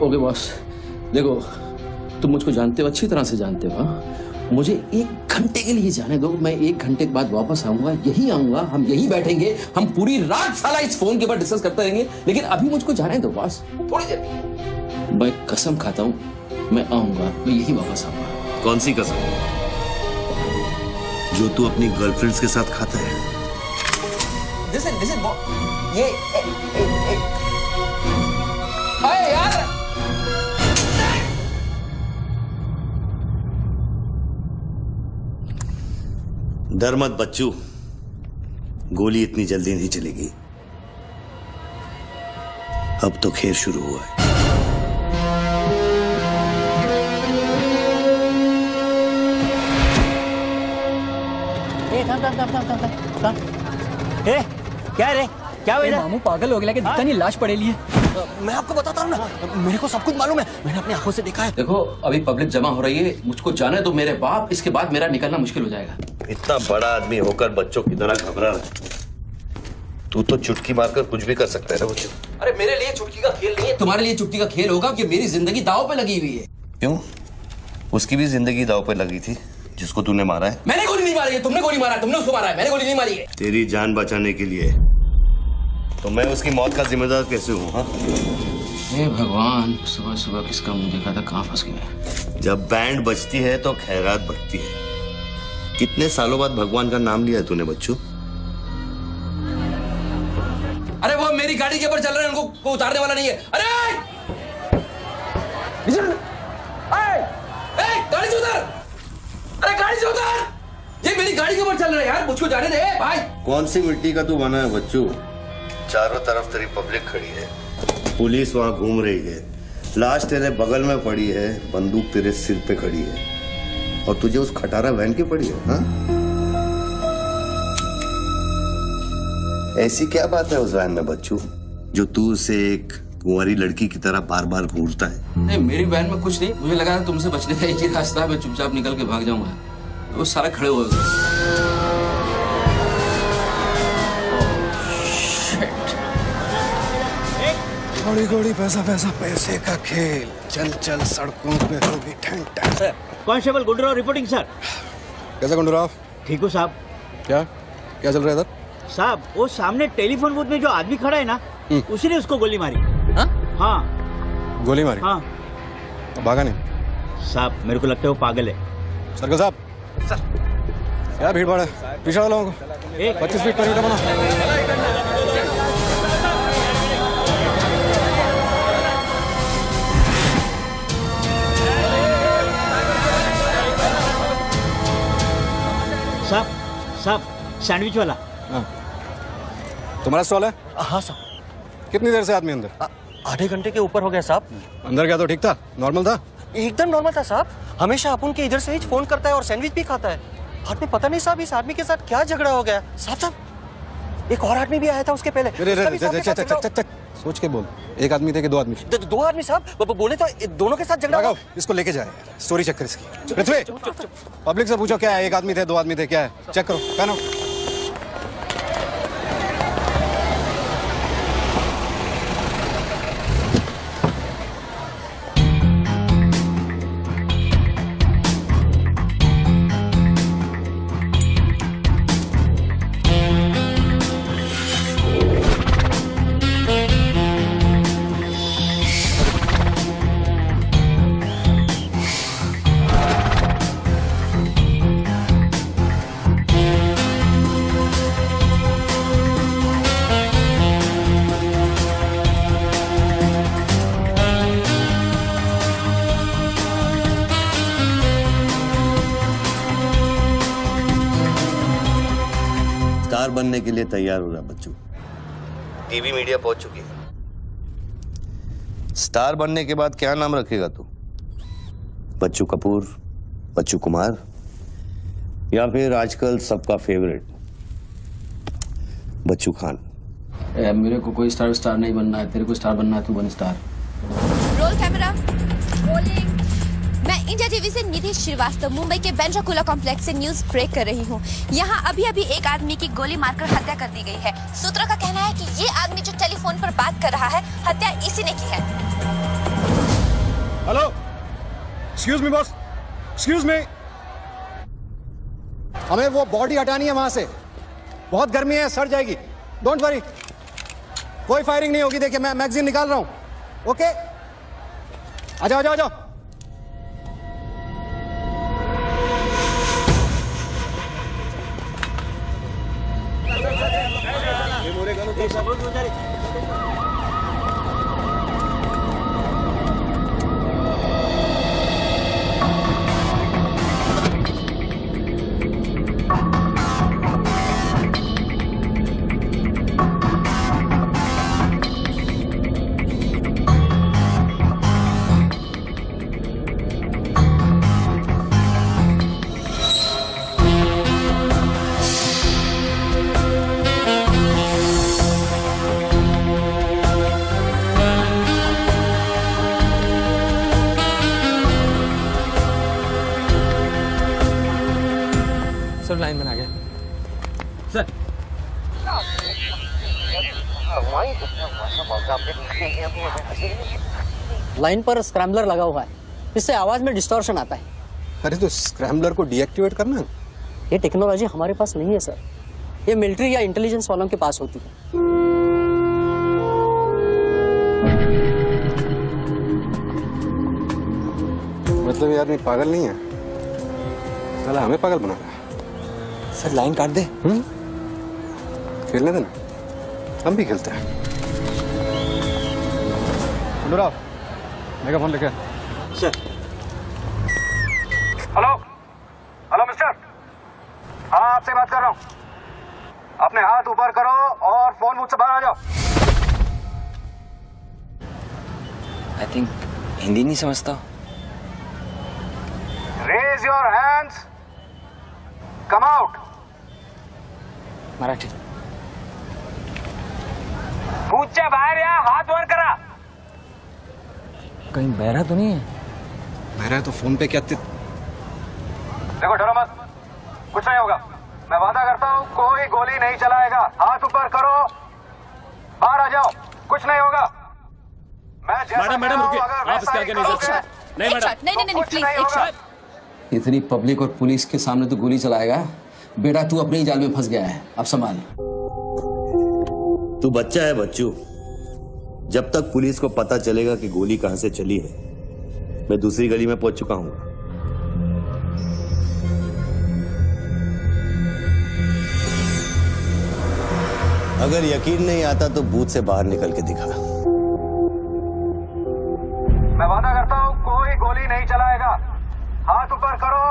ओके बॉस, देखो तुम मुझको जानते हो, अच्छी तरह से जानते हो। मुझे 1 घंटे के लिए जाने दो। मैं 1 घंटे के बाद वापस आऊंगा, यही आऊंगा। हम यही बैठेंगे, हम पूरी रात साला इस फोन के ऊपर डिस्कस करते रहेंगे। लेकिन अभी मुझको जाने दो बॉस, थोड़ी देर। मैं कसम खाता हूँ, मैं आऊंगा, मैं यही वापस आऊंगा। कौन सी कसम? जो तू अपनी गर्लफ्रेंड्स के साथ खाता है। Listen, ये अरे यार, डर मत बच्चू, गोली इतनी जल्दी नहीं चलेगी। अब तो खेल शुरू हुआ है। ए, क्या रे, क्या हुआ? मामू पागल हो गया कि दिखता नहीं, लाश पड़ेली है। मैं आपको बताता हूँ ना, मेरे को सब कुछ मालूम है। मैंने अपनी आंखों से देखा है। देखो अभी पब्लिक जमा हो रही है, मुझको जाने दो मेरे बाप। इसके बाद मेरा निकलना मुश्किल हो जाएगा। इतना बड़ा आदमी होकर बच्चों की तरह घबरा रहा है। तू तो चुटकी मारकर कुछ भी कर सकता है ना बच्चों। अरे मेरे लिए चुटकी का खेल नहीं है, तुम्हारे लिए चुटकी का खेल होगा कि मेरी जिंदगी दांव पे लगी हुई है। क्यों? उसकी भी जिंदगी दांव पे लगी थी जिसको तूने मारा है। मैंने गोली नहीं मारी है, तुमने गोली मारा है। तुमने उसको मारा है, मैंने गोली नहीं मारी है। तेरी जान बचाने के लिए तो मैं उसकी मौत का जिम्मेदार कैसे हूँ? हाँ, हे भगवान, सुबह सुबह किसका मुंह देखा था, कहाँ फंस गया। जब बैंड बजती है तो खैरात बढ़ती है। कितने सालों बाद भगवान का नाम लिया तूने बच्चों? अरे वो मेरी गाड़ी के ऊपर चल रहे हैं, उनको उतारने वाला नहीं है। अरे गाड़ी से उतार! अरे गाड़ी से उतार! ये मेरी गाड़ी के ऊपर चल रहा है यार, मुझको जाने दे भाई। कौन सी मिट्टी का तू बना है बच्चों? चारों तरफ तेरी पब्लिक खड़ी है, पुलिस वहां घूम रही है, लाश तेरे बगल में पड़ी है, बंदूक तेरे सिर पे खड़ी है और तुझे उस खटारा वैन की पड़ी है। हाँ, ऐसी क्या बात है उस वैन में बच्चू जो तू उसे एक कुंवारी लड़की की तरह बार बार घूरता है? नहीं, मेरी वैन में कुछ नहीं, मुझे लगा था तुमसे बचने का एक ही रास्ता है, मैं चुपचाप निकल के भाग जाऊंगा। वो सारे खड़े हुए घोड़ी घोड़ी पैसा पैसा पैसे का खेल, चल चल सड़कों पे होगी ठन ठन। Sir, constable Gundurao reporting sir. कैसा गुंडूराव? ठीक हो साहब? क्या क्या चल रहा है इधर? साहब, वो सामने टेलीफोन बूथ में जो आदमी खड़ा है ना, उसी ने उसको गोली मारी। हाँ, गोली मारी? हाँ। तो भागा नहीं? साहब, मेरे को लगता है वो पागल है। सर्कल साहब, सर क्या भीड़ भाड़ है, पीछे वाले लोगों को 25 फीट पर बना। साहब, साहब, सैंडविच वाला। हाँ। तुम्हारा स्टॉल है? हाँ सर। कितनी देर से आदमी अंदर? आधे घंटे के ऊपर हो गया साहब। अंदर गया तो ठीक था, नॉर्मल था? एकदम नॉर्मल था साहब। हमेशा अपन के इधर से ही फोन करता है और सैंडविच भी खाता है। बाद में पता नहीं साहब इस आदमी के साथ क्या झगड़ा हो गया। साहब एक और आदमी भी आया था उसके पहले। सोच के बोल, एक आदमी थे कि दो आदमी? दो आदमी साहब, बोले तो दोनों के साथ झगड़ा हुआ। इसको लेके जाए, स्टोरी चेक कर इसकी। पृथ्वी, पब्लिक से पूछो क्या है, एक आदमी थे दो आदमी थे, क्या है, चेक करो। पहनो। स्टार बनने के लिए तैयार हो रहा बच्चू। टीवी मीडिया पहुंच चुकी है। स्टार बनने के बाद क्या नाम रखेगा तू? बच्चू कपूर, बच्चू कुमार, या फिर आजकल सबका फेवरेट बच्चू खान? मेरे को कोई स्टार नहीं बनना है, तेरे को स्टार बनना है, तू बन स्टार। Roll camera, rolling. मैं इंडिया टीवी से निधि श्रीवास्तव मुंबई के बैंड्रा कुर्ला कॉम्प्लेक्स से न्यूज ब्रेक कर रही हूँ। यहाँ अभी अभी एक आदमी की गोली मारकर हत्या कर दी गई है। सूत्रों का कहना है कि ये आदमी जो टेलीफोन पर बात कर रहा है, हत्या इसी ने की है। Hello, excuse me boss, excuse me. हमें वो बॉडी हटानी है वहां से, बहुत गर्मी है, सड़ जाएगी। डोंट वरी, कोई फायरिंग नहीं होगी। देखिए मैं मैगजीन निकाल रहा हूं। ओके, आ जाओ आ जाओ आ जाओ। लाइन में आ गया सर। लाइन पर स्क्रैम्बलर लगा हुआ है, इससे आवाज में डिस्टॉर्शन आता है। अरे तो स्क्रैम्बलर को डीएक्टिवेट करना। ये टेक्नोलॉजी हमारे पास नहीं है सर, ये मिलिट्री या इंटेलिजेंस वालों के पास होती है। मतलब ये आदमी पागल नहीं है, साला हमें पागल बना रहा है। सर लाइन काट दे। खेलने देना, हम भी खेलते हैं। अनुराग, मेगाफोन लेके। सर। हेलो हेलो मिस्टर, हाँ आपसे बात कर रहा हूँ। अपने हाथ ऊपर करो और फोन मुझसे बाहर आ जाओ। आई थिंक हिंदी नहीं समझता। Raise your hands, come out. Marathi. पूछे बाहर या हाथ वर करा। कहीं बहरा तो नहीं है? बहरा है तो फोन पे क्या देखो, डरो मत, कुछ नहीं होगा। मैं वादा करता हूँ कोई गोली नहीं चलाएगा। हाथ ऊपर करो, बाहर आ जाओ, कुछ नहीं होगा। मैडम रुकिए, आप इसके आगे नहीं जा सकते। नहीं मैडम, नहीं प्लीज, एक शॉट। इतनी पब्लिक और पुलिस के सामने तो गोली चलाएगा? बेटा तू अपने ही जाल में फंस गया है, अब संभाल। तू बच्चा है बच्चू। जब तक पुलिस को पता चलेगा कि गोली कहां से चली है, मैं दूसरी गली में पहुंच चुका हूं। अगर यकीन नहीं आता तो बूथ से बाहर निकल के दिखा। मैं वादा करता हूँ कोई गोली नहीं चलाएगा। हाथ ऊपर करो,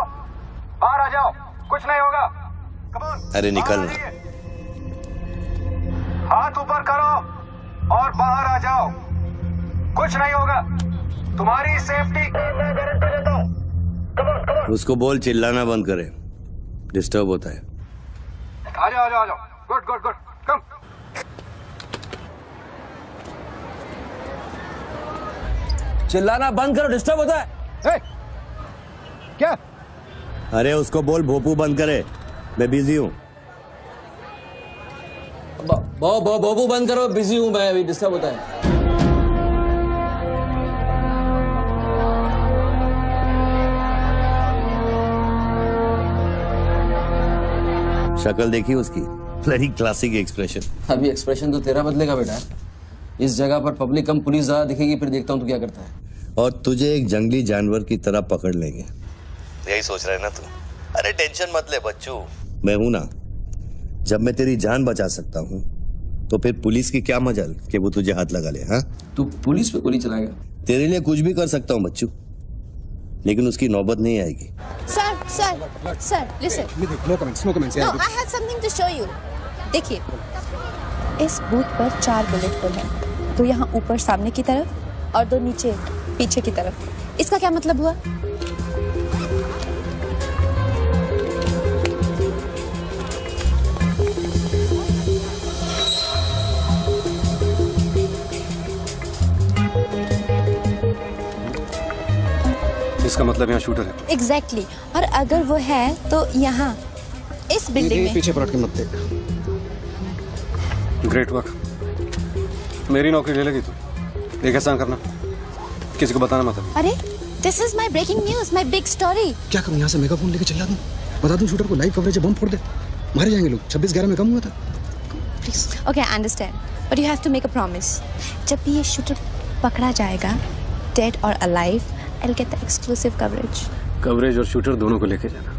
बाहर आ जाओ, कुछ नहीं होगा। Come on, अरे निकलना। हाथ ऊपर करो और बाहर आ जाओ, कुछ नहीं होगा। तुम्हारी सेफ्टी मैं गारंटी देता हूँ। Come on, come on. उसको बोल चिल्लाना बंद करे, डिस्टर्ब होता है। आ जाओ, आ जाओ, आ जाओ। गुड गुड गुड, कम। चिल्लाना बंद करो, डिस्टर्ब होता है। क्या? अरे उसको बोल भोपू बंद करे, मैं बिजी हूँ। बोबू बंद करो, बिजी हूँ मैं, अभी डिस्टर्ब होता है। शक्ल देखी उसकी, वेरी क्लासिक एक्सप्रेशन। अभी एक्सप्रेशन तो तेरा बदलेगा बेटा। इस जगह पर पब्लिक कम, पुलिस ज्यादा दिखेगी, फिर देखता हूँ तू क्या करता है। और तुझे एक जंगली जानवर की तरह पकड़ लेंगे, यही सोच रहा है ना तू? अरे टेंशन मत ले बच्चू, मैं हूं ना। जब मैं तेरी जान बचा सकता हूं तो फिर पुलिस की क्या मजाल कि वो तुझे हाथ लगा ले। हाँ, तू पुलिस पे गोली चलाएगा? तेरे लिए कुछ भी कर सकता हूं बच्चू, लेकिन उसकी नौबत नहीं आएगी। Sir listen. No comments, no comments. No, I have something to show you. देखिए, इस बूथ पर 4 बुलेट होल हैं, 2 यहाँ ऊपर सामने की तरफ और 2 नीचे पीछे की तरफ। इसका क्या मतलब हुआ? इसका मतलब यहाँ शूटर है। एग्जैक्टली। और अगर वो है तो यहाँ इस बिल्डिंग में। पीछे पलट के मत देख। ग्रेट वर्क, मेरी नौकरी ले लेगी तू। एक एहसान करना, किसी को बताना मत। अरे this is my breaking news, my big story. क्या करूँ, यहाँ से मेगाफोन लेके चिल्ला दूँ, बता दूँ शूटर को लाइव कवरेज है, बम फोड़ दे, मारे जाएंगे लोग। 26/11 में कम हुआ था। Please. Okay, I understand, but you have to make a promise. जब भी ये शूटर पकड़ा जाएगा, डेड और alive, I will get the exclusive coverage. Coverage और शूटर दोनों को लेके जाना।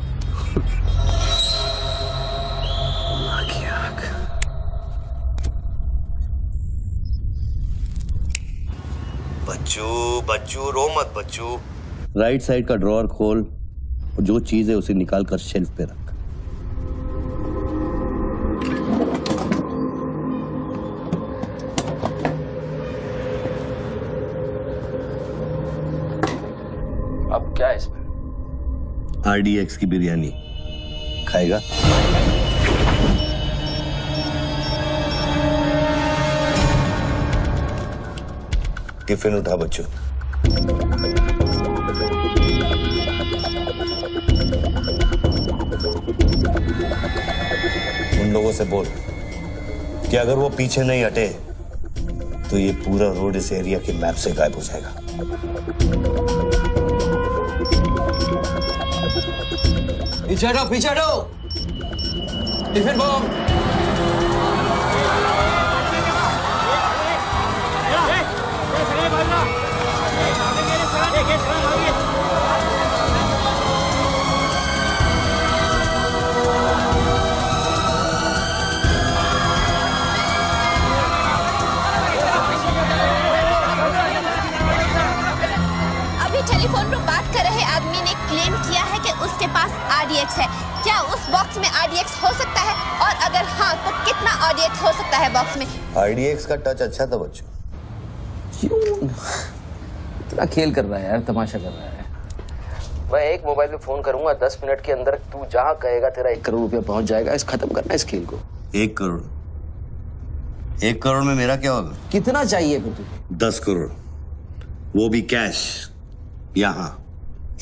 बच्चू रो मत बच्चू। राइट साइड का ड्रॉअर खोल और जो चीज है उसे निकाल कर शेल्फ पे रख। अब क्या है इसमें? RDX की बिरयानी खाएगा? टिफिन उठा बच्चों। उन लोगों से बोल कि अगर वो पीछे नहीं हटे तो ये पूरा रोड इस एरिया के मैप से गायब हो जाएगा। पीछे हटो, टिफिन बम। टेलीफोन पर बात कर रहे आदमी ने क्लेम किया है कि उसके पास RDX है। क्या उस बॉक्स में RDX हो सकता है? और अगर हाँ RDX हो सकता है बॉक्स में। RDX का टच अच्छा था बच्चों। क्यों इतना खेल कर रहा है यार, तमाशा कर रहा है। मैं एक मोबाइल पे फोन करूंगा, 10 मिनट के अंदर तू जहां कहेगा तेरा 1 करोड़ रुपया पहुंच जाएगा। इस खत्म करना इस खेल को। 1 करोड़? 1 करोड़ में मेरा क्या होगा? कितना चाहिए फिर तुझे? 10 करोड़, वो भी कैश, यहाँ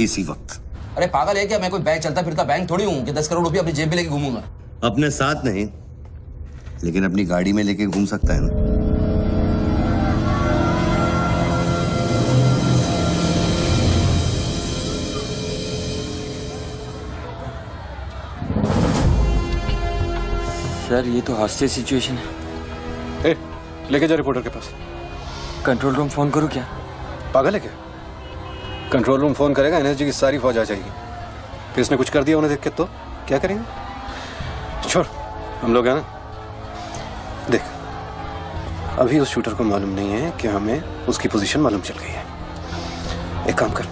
इसी वक्त। अरे पागल है क्या? मैं कोई बैंक चलता फिरता बैंक थोड़ी हूँ कि 10 करोड़ रुपया अपनी जेब में लेके घूमूंगा। अपने साथ नहीं, लेकिन अपनी गाड़ी में लेके घूम सकता है ना। सर ये तो हॉस्टेज सिचुएशन है। लेके जा रिपोर्टर के पास। कंट्रोल रूम फोन करूं क्या? पागल है क्या? कंट्रोल रूम फोन करेगा, एनएसजी की सारी फौज आ जाएगी। फिर इसने कुछ कर दिया उन्हें देख के तो क्या करेंगे? छोड़, हम लोग हैं ना। देख, अभी उस शूटर को मालूम नहीं है कि हमें उसकी पोजीशन मालूम चल गई है। एक काम कर,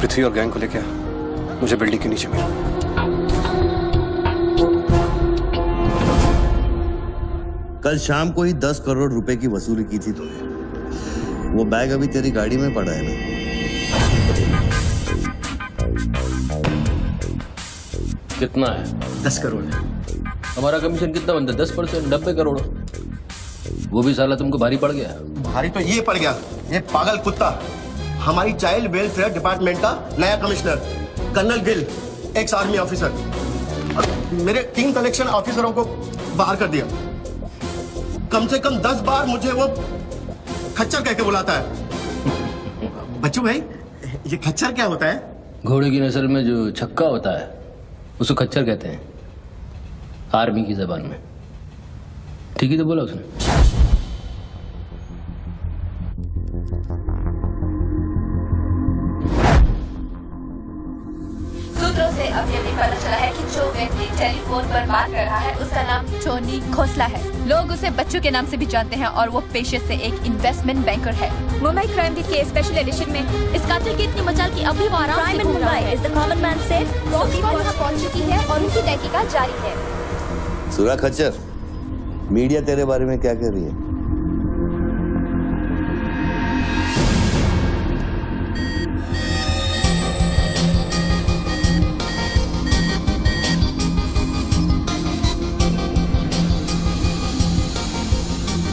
पृथ्वी और गैंग को लेके आ, मुझे बिल्डिंग के नीचे मिल। कल शाम को ही 10 करोड़ रुपए की वसूली की थी तूने। वो बैग अभी तेरी गाड़ी में पड़ा है ना? कितना है? 10 करोड़ है। हमारा कमीशन कितना बनता है? 10%, 90 करोड़। वो भी साला तुमको भारी पड़ गया। भारी तो ये पड़ गया, ये पागल कुत्ता हमारी चाइल्ड वेलफेयर डिपार्टमेंट का नया commissioner colonel Gill, ex army officer, मेरे 3 कलेक्शन ऑफिसरों को बाहर कर दिया। कम से कम 10 बार मुझे वो खच्चर कह के बुलाता है। बच्चू भाई, ये खच्चर क्या होता है? घोड़े की नस्ल में जो छक्का होता है उसको खच्चर कहते हैं, आर्मी की जबान में। ठीक ही तो बोला उसने। सूत्रों से अभी अभी पता चला है कि जो व्यक्ति टेलीफोन पर बात कर रहा है उसका नाम टोनी खोसला है। लोग उसे बच्चू के नाम से भी जानते हैं और वो पेशे से एक इन्वेस्टमेंट बैंकर है। मुंबई क्राइम बीट के स्पेशल एडिशन में इस कातिल की इतनी मचाल की अभी वो आराम से घूम रहा है। Is the common man safe? Police यहाँ पहुंच चुकी है और उनकी तहकीकात जारी है। सुरा खच्चर, मीडिया तेरे बारे में क्या कह रही है?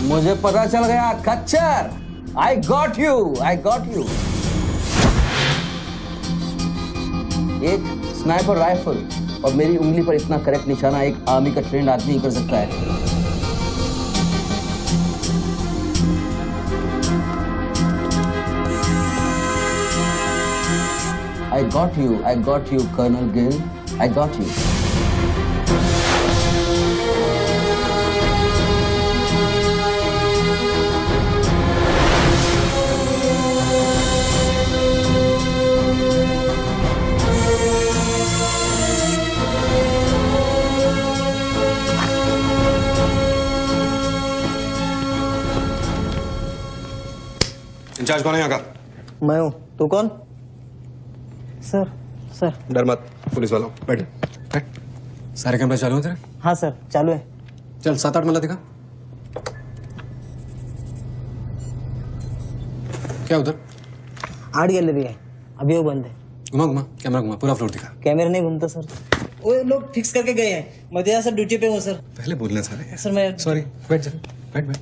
मुझे पता चल गया खच्चर। I got you, I got you. एक स्नाइपर राइफल और मेरी उंगली पर इतना करेक्ट निशाना एक आर्मी का ट्रेंड आदमी ही कर सकता है। I got you, Colonel Gill. I got you. Incharge कौन है यहाँ का? मैं हूँ। तू कौन? Sir, sir. डर मत, पुलिस वालों। बैठ बैठ। सारे कैमरे चालू हैं तेरे? हाँ सर, चालू है। चल 7-8 मला दिखा। क्या उधर? आर्ट गैलरी है, अभी वो बंद है। घुमा घुमा, कैमरा घुमा, पूरा फ्लोर दिखा। कैमरा नहीं घूमता सर, वो लोग फिक्स करके गए हैं। मैं तो यहाँ सर ड्यूटी पे हूँ सर। पहले बोलना सारे। सर मैं सॉरी, बैठ जा, बैठ बैठ।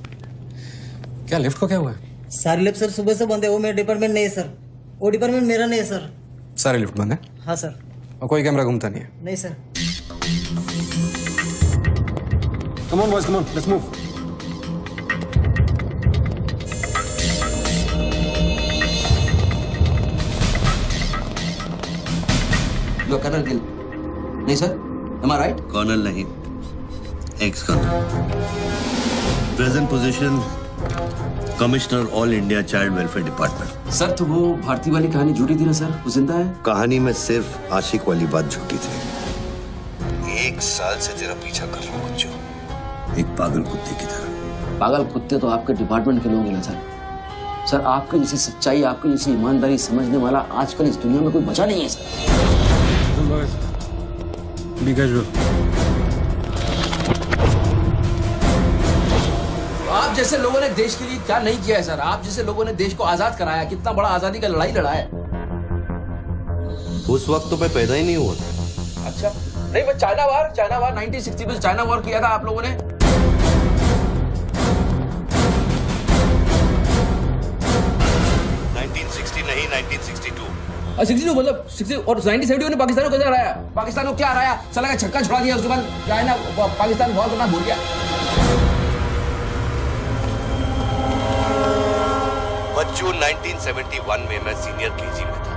क्या लिफ्ट को क्या हुआ है? सारे लिफ्ट सर सुबह से बंद है। वो मेरा डिपार्टमेंट नहीं है सर, वो डिपार्टमेंट मेरा नहीं है सर। सारे लिफ्ट बंद है? हाँ सर। और कोई कैमरा घूमता नहीं है? नहीं सर। Come on boys, come on, let's move. लो कर्नल गिल। नहीं sir, am I right? Colonel नहीं, ex colonel. Present position commissioner all India child welfare department. Sir तो वो भारती वाली कहानी झूठी थी ना सर? वो जिंदा है? कहानी में सिर्फ आशिक वाली बात झूठी थी। 1 साल से तेरा पीछा कर रहा हूँ बच्चों, एक पागल कुत्ते की तरह। पागल कुत्ते तो आपके डिपार्टमेंट के लोग हैं ना सर। सर आपके जैसी सच्चाई, आपके जैसी ईमानदारी समझने वाला आजकल इस दुनिया में कोई बचा नहीं है सर। Be casual. जैसे लोगों ने देश के लिए क्या नहीं किया है सर? आप जैसे लोगों ने देश को आजाद कराया, कितना बड़ा आजादी का लड़ाई लड़ा है। उस वक्त तो मैं पैदा ही नहीं हुआ था। अच्छा, नहीं मैं चाइना वार 1960 में चाइना वार किया था आप लोगों ने। 1960 नहीं, 1962। 62 मतलब 60 और 1971 ने पाकिस्तान को कैसे हराया? पाकिस्तान को क्या हराया? साला का छक्का छुड़ा दिया, उसके बाद चाइना पाकिस्तान वॉर करना भूल गया। बच्चों 1971 में मैं सीनियर केजी में था।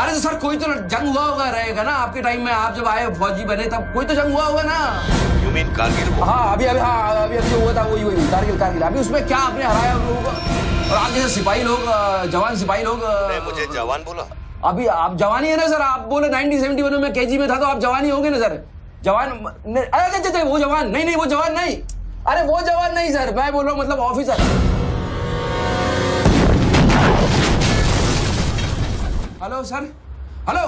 अरे तो सर कोई तो जंग हुआ होगा रहेगा ना आपके टाइम में, आप जब आए फौजी बने तब कोई तो जंग हुआ होगा ना। You mean Kargil? हाँ अभी जो हुआ था वही कारगिल। अभी उसमें क्या आपने हराया हम लोगों को? और आप जैसे सिपाही लोग, जवान सिपाही लोग। मुझे जवान बोला? अभी आप जवानी है ना सर, आप बोले 1971 में मैं केजी में था तो आप जवानी होंगे ना सर। जवान अरे वो जवान नहीं, वो जवान नहीं, अरे वो जवान नहीं सर, मैं बोल रहा हूँ मतलब officer. Hello sir, hello.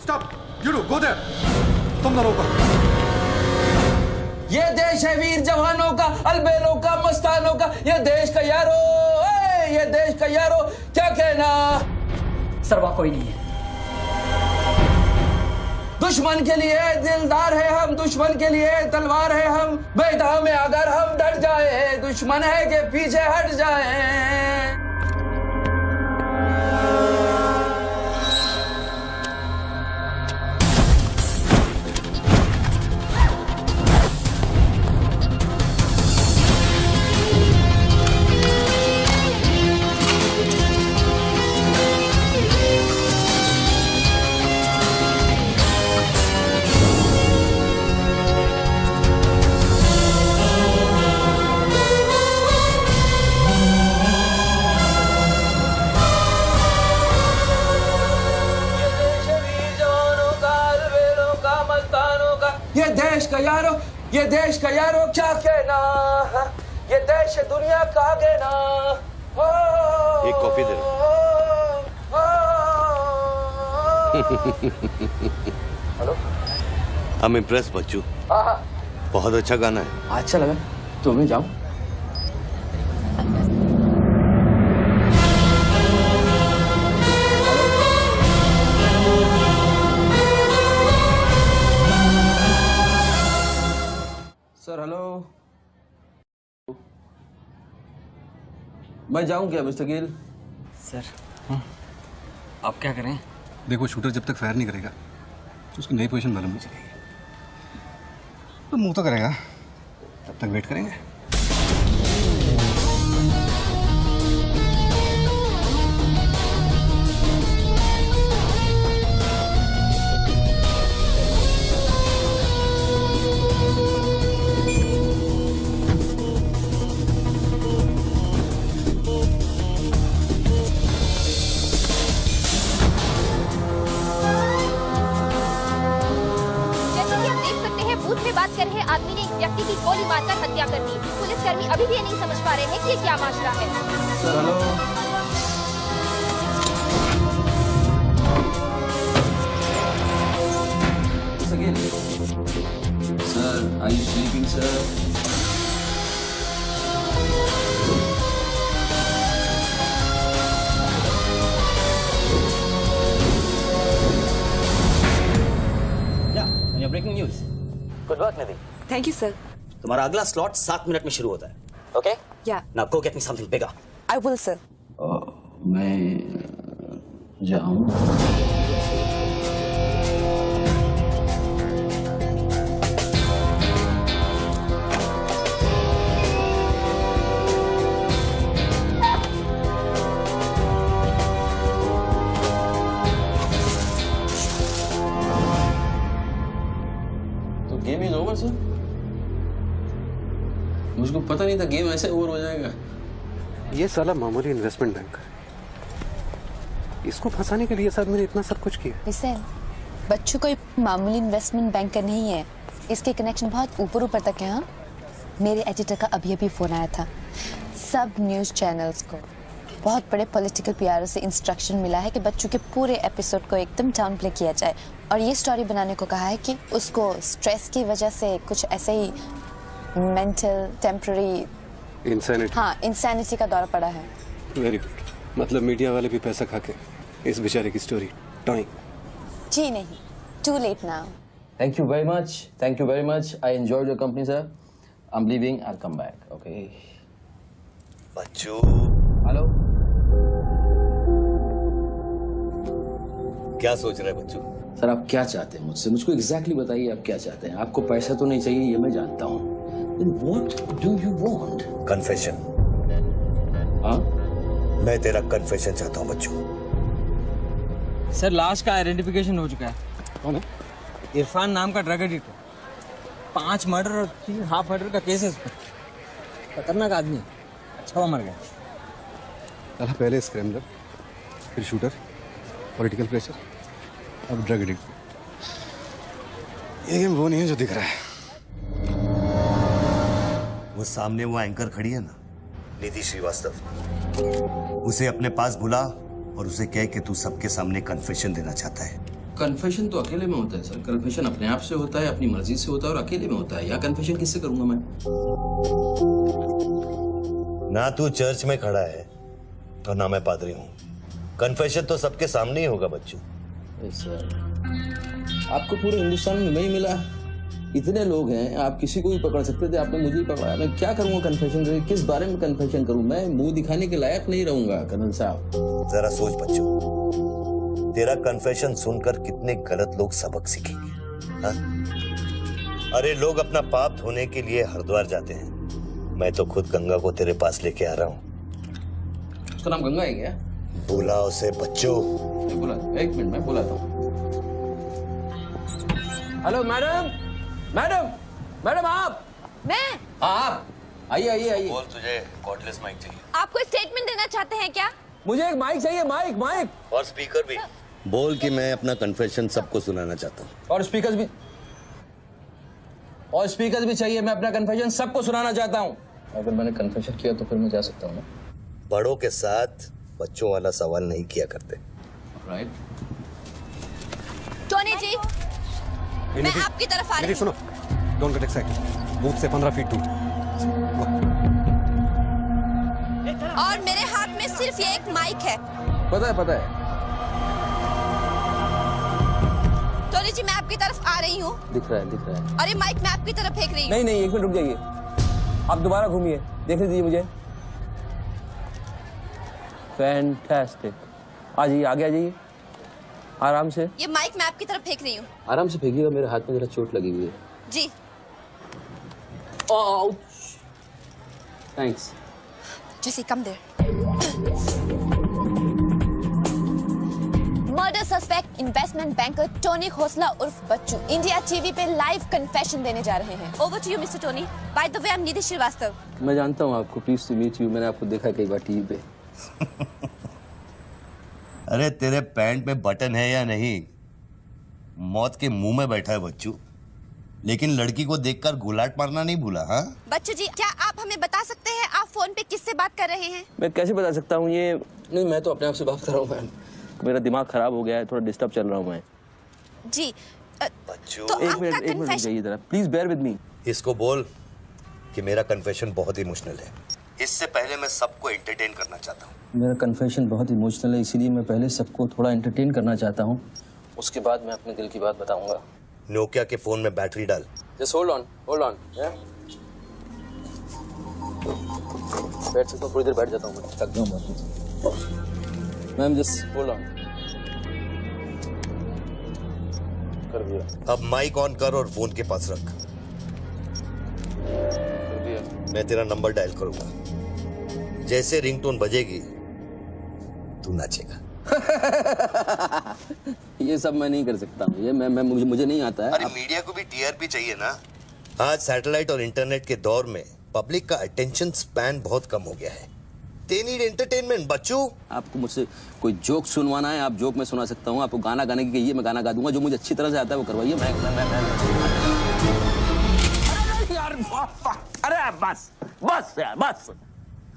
Stop, you do go there, तुम ना रोको। ये देश है वीर जवानों का, अलबेलों का, मस्तानों का, ये देश का यारो, ये देश का यारो, क्या कहना? सर वहाँ कोई नहीं है। दुश्मन के लिए दिलदार है हम, दुश्मन के लिए तलवार है हम, मैदान में अगर हम डट जाए, दुश्मन है के पीछे हट जाए। ये देश का यारो क्या कहना, ये देश दुनिया का कहना। एक coffee they hello, I'm impressed बच्चू। बहुत अच्छा गाना है। अच्छा लगा तो मैं जाऊं? सर हेलो, मैं जाऊं क्या मिस्टर गिल? सर आप क्या करें? देखो शूटर जब तक फायर नहीं करेगा तो उसकी नई पोजीशन मालूम नहीं चलेगी। तो मूव तो करेगा, तब तक वेट करेंगे। आदमी ने एक व्यक्ति की गोली मारकर हत्या कर दी। पुलिसकर्मी अभी भी ये नहीं समझ पा रहे हैं कि ये क्या मामला है। Sir hello, sir are you sleeping sir? या breaking news. Good work Nidhi. Thank you sir. तुम्हारा अगला स्लॉट 7 मिनट में शुरू होता है। ओके? या। Now go get me something bigger. I will sir. मैं जाऊं? Game is over sir. मुझको पता नहीं था गेम ऐसे ओवर हो जाएगा। ये साला मामूली इन्वेस्टमेंट बैंक है, इसको फंसाने के लिए सर मैंने इतना सब कुछ किया। लिसन, बच्चों कोई मामूली इन्वेस्टमेंट बैंकर नहीं है, इसके कनेक्शन बहुत ऊपर तक है। हाँ, मेरे एडिटर का अभी फोन आया था। सब न्यूज चैनल्स को बहुत बड़े पॉलिटिकल पीआरओ से इंस्ट्रक्शन मिला है कि बच्चों के पूरे एपिसोड को एकदम डाउन प्ले किया जाए और ये स्टोरी बनाने को कहा है कि उसको स्ट्रेस की वजह से कुछ ऐसे ही मेंटल टेम्पररी इंसैनिटी का दौरा पड़ा है। Very good. मतलब मीडिया वाले भी पैसा खा के इस बेचारे की स्टोरी टॉइंग। जी नहीं, too late now. Thank you very much. Thank you very much. I enjoyed your company, sir. I'm leaving. I'll come back. Okay. Bachchu. Hello. क्या सोच रहे हैं बच्चू? सर आप क्या चाहते हैं मुझसे? मुझको एग्जैक्टली बताइए आप क्या चाहते हैं। आपको पैसा तो नहीं चाहिए ये मैं जानता हूँ। Then what do you want? Confession. हाँ? मैं तेरा कन्फेशन चाहता हूँ बच्चू। सर लाश का आइडेंटिफिकेशन हो चुका है। कौन है? इरफान नाम का ड्रग एडिक्ट है। 5 मर्डर और 3 हाफ मर्डर का केस है इस पर। खतरनाक आदमी है। अच्छा वो मर गया। साला पहले स्क्रैम्बलर, फिर शूटर, पॉलिटिकल प्रेशर, अब ड्रग एडिक्ट। ये गेम वो नहीं है जो दिख रहा है। वो सामने वो एंकर खड़ी है ना, निधि श्रीवास्तव, उसे अपने पास बुला और उसे कह कि तू सबके सामने कन्फेशन देना चाहता है। कन्फेशन तो अकेले में होता है सर। कन्फेशन अपने आप से होता है, अपनी मर्जी से होता है और अकेले में होता है। या कन्फेशन किससे करूंगा मैं? ना तू चर्च में खड़ा है और ना मैं पादरी हूँ। कन्फेशन तो सबके सामने ही होगा बच्चू। सर आपको पूरे हिंदुस्तान में नहीं मिला, इतने लोग हैं, आप किसी को भी पकड़ सकते थे, आपने मुझे ही पकड़ा। मैं क्या करूंगा कन्फेशन करके? किस बारे में कन्फेशन करूं? मैं मुंह दिखाने के लायक नहीं रहूंगा कर्नल साहब। जरा सोच बच्चू, तेरा कन्फेशन सुनकर कितने गलत लोग सबक सीखेंगे। हाँ? अरे लोग अपना पाप धोने के लिए हरिद्वार जाते हैं, मैं तो खुद गंगा को तेरे पास लेके आ रहा हूँ। उसका नाम गंगा है क्या? बुला उसे बच्चू। बुला, एक मिनट मैं बुलाता हूँ। हेलो मैडम, मैडम, मैडम आप? मैं? आप आइए आइए आइए। बोल, तुझे कॉर्डलेस माइक चाहिए? आप कोई स्टेटमेंट देना चाहते हैं क्या? मुझे एक माइक चाहिए, माइक माइक। और स्पीकर भी। बोल कि मैं अपना कन्फेशन सबको सुनाना चाहता हूँ। और स्पीकर भी चाहिए। मैं अपना कन्फेशन सबको सुनाना चाहता हूँ। अगर मैंने कन्फेशन किया तो फिर मैं जा सकता हूँ ना? बड़ों के साथ बच्चों वाला सवाल नहीं किया करते। राइट। टोनी जी, मैं आपकी तरफ आ रही हूँ। सुनो, डोंट गेट एक्साइटेड। बूथ से 15 फीट दूर। और मेरे हाथ में सिर्फ ये एक माइक है। पता है। टोनी जी, मैं आपकी तरफ आ रही हूँ। दिख रहा है। और ये माइक मैं आपकी तरफ फेंक रही हूँ। नहीं, एक मिनट रुक जाइए। आप दोबारा घूमिए, देख लीजिए मुझे। फैंटास्टिक। आ जाइए, आगे आ जाइए, आराम से। ये माइक मैं आपकी तरफ फेंक रही हूँ। आराम से फेंकिएगा, मेरे हाथ में जरा चोट लगी हुई है। जी। Thanks. Jesse, come there. Murder suspect investment banker Tony Khosla उर्फ बच्चू इंडिया टीवी पे लाइव कन्फेशन देने जा रहे हैं। Over to you mister Tony. By the way, I am Nidhi Shrivastava. मैं जानता हूँ आपको, प्लीज टू मीट यू। मैंने आपको देखा कई बार टीवी पे। अरे तेरे पैंट में बटन है या नहीं? मौत के मुंह में बैठा है बच्चू, लेकिन लड़की को देखकर गुलाट मारना नहीं भूला। हाँ बच्चू जी, क्या आप हमें बता सकते हैं आप फोन पे किससे बात कर रहे हैं? मैं कैसे बता सकता हूँ ये? नहीं, मैं तो अपने आप से बात कर रहा हूँ मैम। मेरा दिमाग खराब हो गया है, थोड़ा डिस्टर्ब चल रहा हूँ मैं। जी बच्चू, तो एक मिनट रुकिए जरा, प्लीज बेयर विद मी। इसको बोल कि मेरा कन्फेशन बहुत इमोशनल है। इससे पहले मैं सबको एंटरटेन करना चाहता हूँ। मेरा कन्फेशन बहुत इमोशनल है, इसीलिए मैं पहले सबको थोड़ा एंटरटेन करना चाहता हूँ, उसके बाद मैं अपने दिल की बात बताऊंगा। नोकिया के फोन में बैटरी डाल। Just hold on. Yeah? बैठ सकता हूँ, थोड़ी देर बैठ जाता हूँ, मैं थक गया हूँ बहुत। Ma'am just hold on. कर दिया। अब माइक ऑन कर और फोन के पास रख। कर दिया। मैं तेरा नंबर डायल करूंगा, जैसे रिंगटोन बजेगी तू नाचेगा। ये सब मैं नहीं कर सकता हूँ, ये मुझे नहीं आता है। अरे मीडिया को भी टीआरपी चाहिए ना। आज सैटेलाइट और इंटरनेट के दौर में पब्लिक का अटेंशन स्पैन बहुत कम हो गया है। They need entertainment, बच्चू। आपको मुझसे कोई जोक सुनवाना है, आप जोक में सुना सकता हूँ। आपको गाना गाने की कहिए, मैं गाना गा दूंगा। जो मुझे अच्छी तरह से आता है वो करवाइए। अरे यार, अरे बस बस यार बस।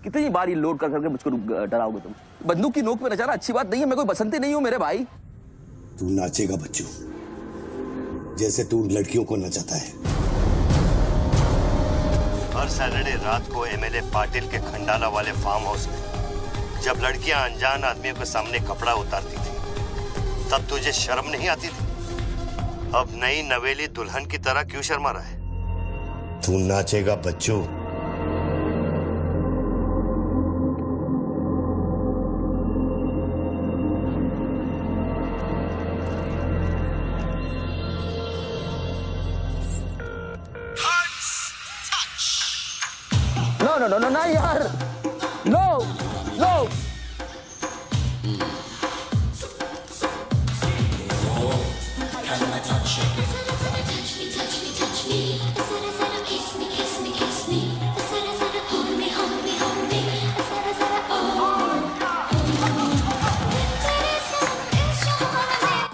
कितनी बार ये लोड कर करके मुझको डराओगे तुम? बंदूक की नोक पे नचाना अच्छी बात नहीं है, मैं कोई बसंती नहीं हूँ मेरे भाई। तू नाचेगा बच्चू, जैसे तू लड़कियों को नचाता है। हर सैटरडे रात को एमएलए पाटिल के खंडाला वाले फार्म हाउस में जब लड़कियां अनजान आदमियों के सामने कपड़ा उतारती थी, तब तुझे शर्म नहीं आती थी? अब नई नवेली दुल्हन की तरह क्यों शर्मा रहा है? तू नाचेगा बच्चू। नो ना यार, नो नो।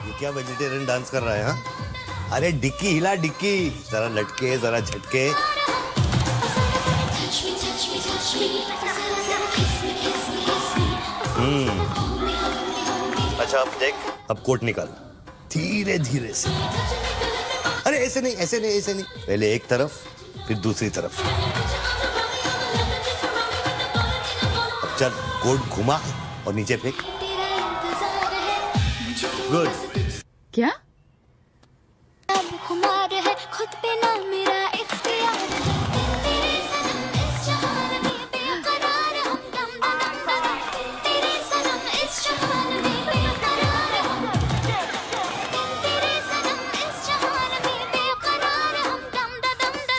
ये क्या वेजिटेरियन डांस कर रहा है? हाँ, अरे डिक्की हिला, डिक्की जरा लटके जरा झटके। अच्छा अब देख, अब कोट निकाल धीरे धीरे से। अरे ऐसे नहीं, ऐसे नहीं, ऐसे नहीं, पहले एक तरफ फिर दूसरी तरफ। अब चल कोट घुमा और नीचे फेंक। गुड। क्या? खुद पे ना मेरा इख्तियार है, तेरे सनम इस जहान में बेकरार हम, दम दम दम, तेरे सनम इस जहान में बेकरार हम, तेरे सनम इस जहान में बेकरार हम, दम दम